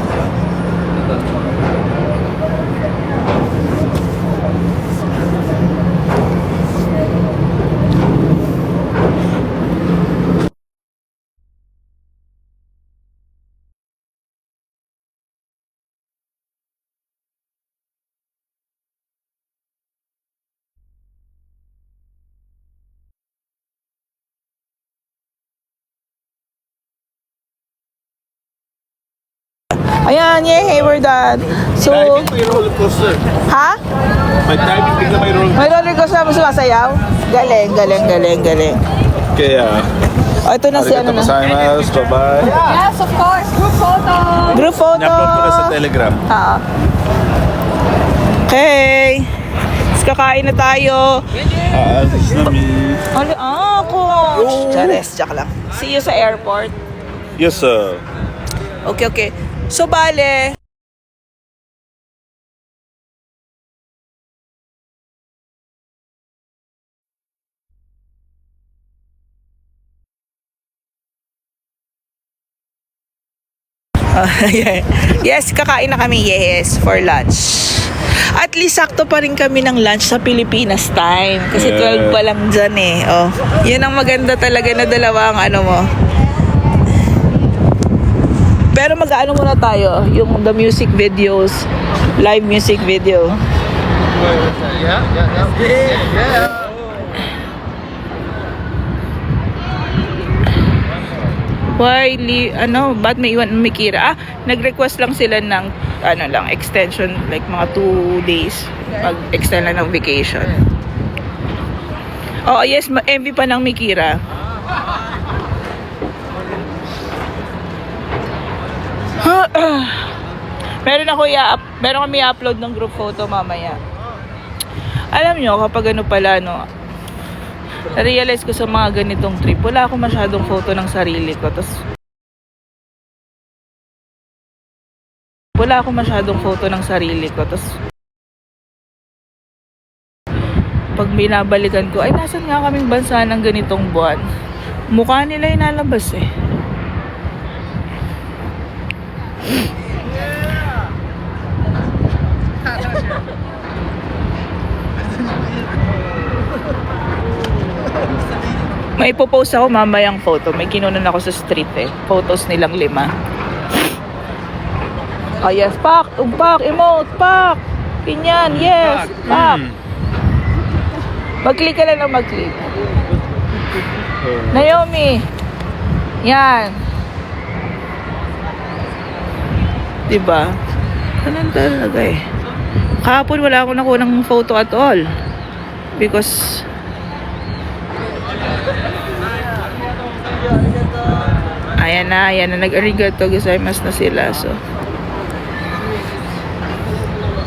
Ayan, yay, we're done. So, May roller coaster. ha? May diving, bigla may roller May roller coaster na sumasayaw? Galing. Kaya, O, ito na si arigato na. gozaimasu. Bye-bye. Yes, of course. Group photo. Group photo. In-upload ko na sa Telegram. Okay. Tapos kakain na tayo. Alis na mi. Coach. Chares, joke lang. See you sa airport. Yes, sir. Okay. So, bale. Yes, kakain na kami, yes, for lunch. At least sakto pa rin kami ng lunch sa Pilipinas time. Kasi 12 pa lang dyan eh. Oh, yan ang maganda talaga na dalawa ang mo. Pero mag-ano muna tayo, yung the music videos, live music video. Why, ba't may iwan may Kira? Nag-request lang sila ng, extension, like mga 2 days. Mag-extend lang ng vacation. Oh, yes, MV pa ng Mikira. Meron kami i-upload ng group photo mamaya. Alam nyo, kapag ano pala, no, na-realize ko sa mga ganitong trip, wala akong masyadong photo ng sarili ko. Tapos pag binabalikan ko, ay nasan nga kaming bansa ng ganitong buwan? Mukha nila inalabas eh. May ipopost ako mamayang photo. May kinunan ako sa street eh. Photos nilang 5. Oh yes, pak, emote, pak. Pinyan, yes, pak. Mag-click ka lang ng mag-click. Naomi. Yan. Diba? Ganun talaga eh. Kahapon wala akong nakuha ng photo at all. Because ayan na, nag-arigato gozaimasu na sila. So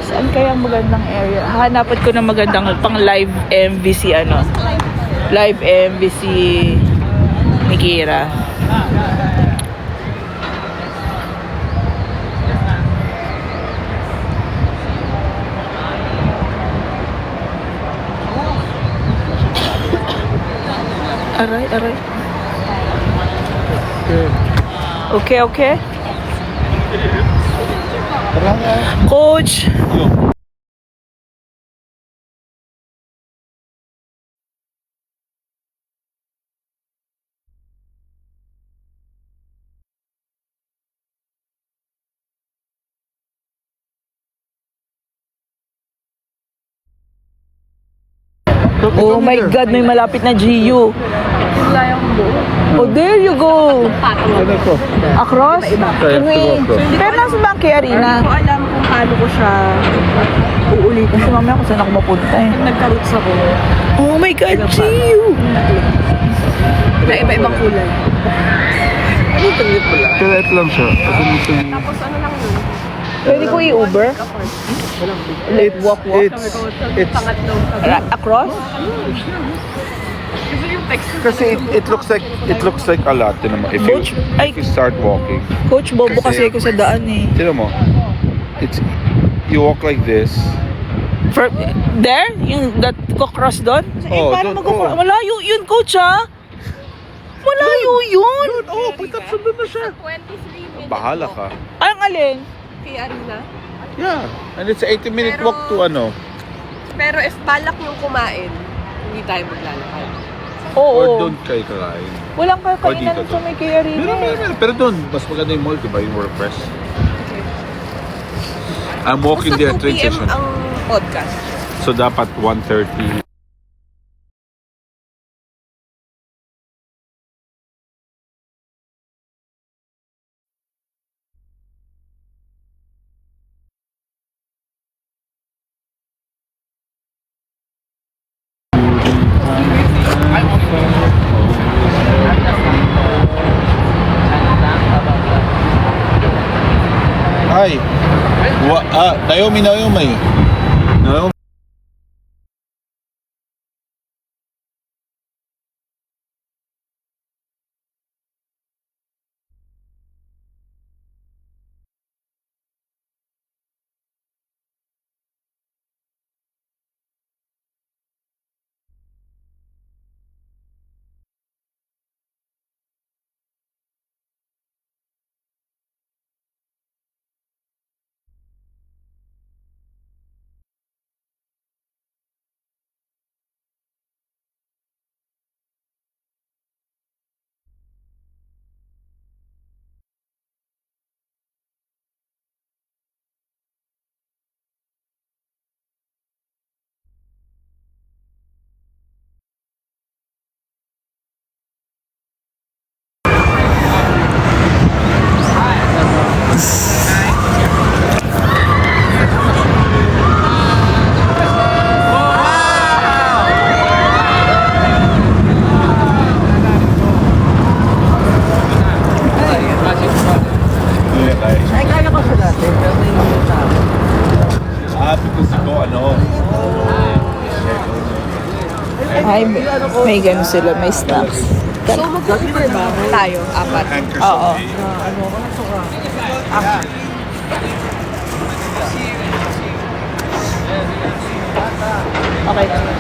saan kaya ang magandang area? Hanapan ko ng magandang pang live MVC Live MVC Mikira. Aray. Okay. Coach. Oh my God, may malapit na GU. Oh, there you go. Across? Can we... Pero nasa ba ang Kay Arena? Hindi ko alam kung paano ko siya uulitin. Kasi mamaya kung saan ako mapunta eh. Nagka-roots ako. Oh my God, GU! Na iba-ibang kulay. Pero ito lang siya. Tapos ano lang yun? Pwede ko i-Uber? Like walk? It's Across? kasi it looks like a lot, you know, if you start walking. Coach, bobo kasi ako sa daan eh. Tignan mo. You walk like this. There? Yung that cross doon? Oh, paano doon, mag-cross? oh. Malayo yun, coach ha? Malayo yun! Oh, punta sa doon na siya. 23 minutes. Bahala ka. Ang alin? Kay Arena. Yeah. And it's a 80-minute Pero- walk to ano. Pero if balak nyo kumain, hindi tayo maglalakad. Oo. Or doon kayo kakain. Walang O kakainan dito, sa may Kay Arena eh. Pero doon, mas maganda yung mall, diba? Yung WordPress. I'm walking there at 2 train p.m. station. ang podcast. So dapat 1:30. Hi. Naomi. Naomi. because you go ano. Ay, may ganun sila, may snacks. So, mag-Uber ba tayo? Apat. Oo. Okay.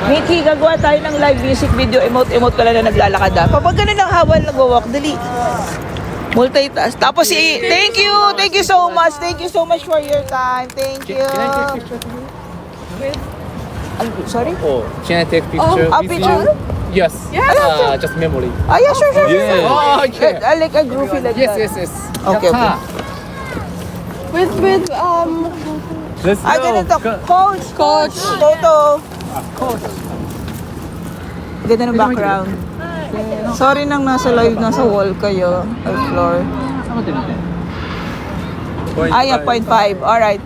Mickey, gagawa tayo ng live music video. Emote ka lang na naglalakad ha. Kapag ganun ang hawal, nag-walk, dali. Multitask. Tapos thank you so much for your time. Thank you. Can I take picture of you? Sorry? Oh, can I take picture a with picture? you? Yes. Yeah. Just memory. Ah, yeah, sure. Oh, okay. Like a groupie like that. Yes. Okay. With, Let's go. Ganito. Coach. Photo. Ganda ng background. Sorry nang nasa live, nasa wall kayo. Or floor. Yeah, 0.5. Alright.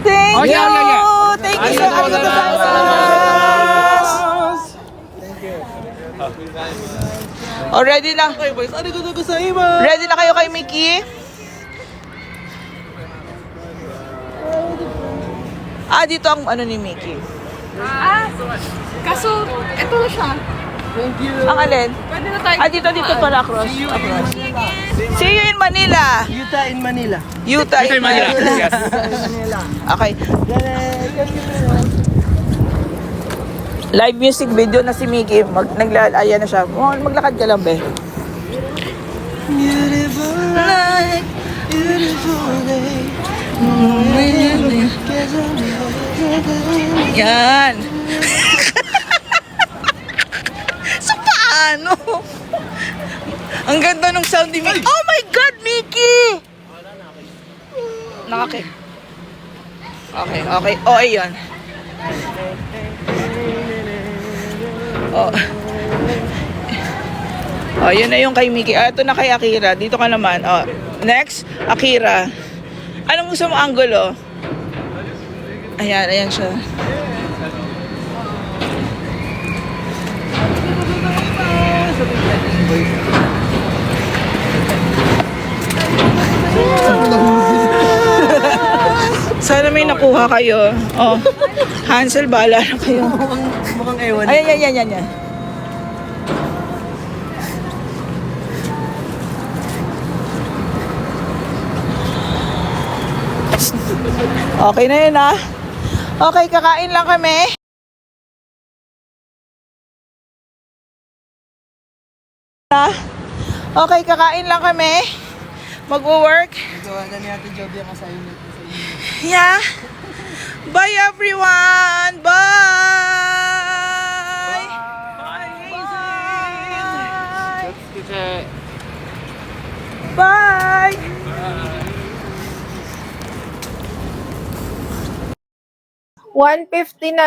Thank Oh, you! yeah. Thank you so much! Oh, ready na? Ready na kayo kay Mickey? Dito ang ano ni Mickey. kaso, ito na siya. Ang alin? Pwede na tayo. Dito para across. See you in Manila. Utah in Manila. Utah in Manila. Yes. Okay. Live music video na si Mickey. Ayan na siya. Maglakad ka lang, be. Beautiful night, beautiful day. Yan. So, paano? Ang ganda ng sound ni Mickey. Oh my God, Mickey! Nakakit. Okay. Oh, ayun. Oh, yun na yung kay Mickey. Ito na kay Akira. Dito ka naman. Oh, next, Akira. Anong gusto mo angulo? Ayan siya. Sana may nakuha kayo. Oh, Hansel, bahala na kayo. Mukhang ewan. Ayan. Okay na yun ha. Okay, kakain lang kami. Okay, kakain lang kami. Mag-work. Gawa na ni Ate Joby ang assignment. Yeah. Bye everyone. Bye. Bye. 1:59.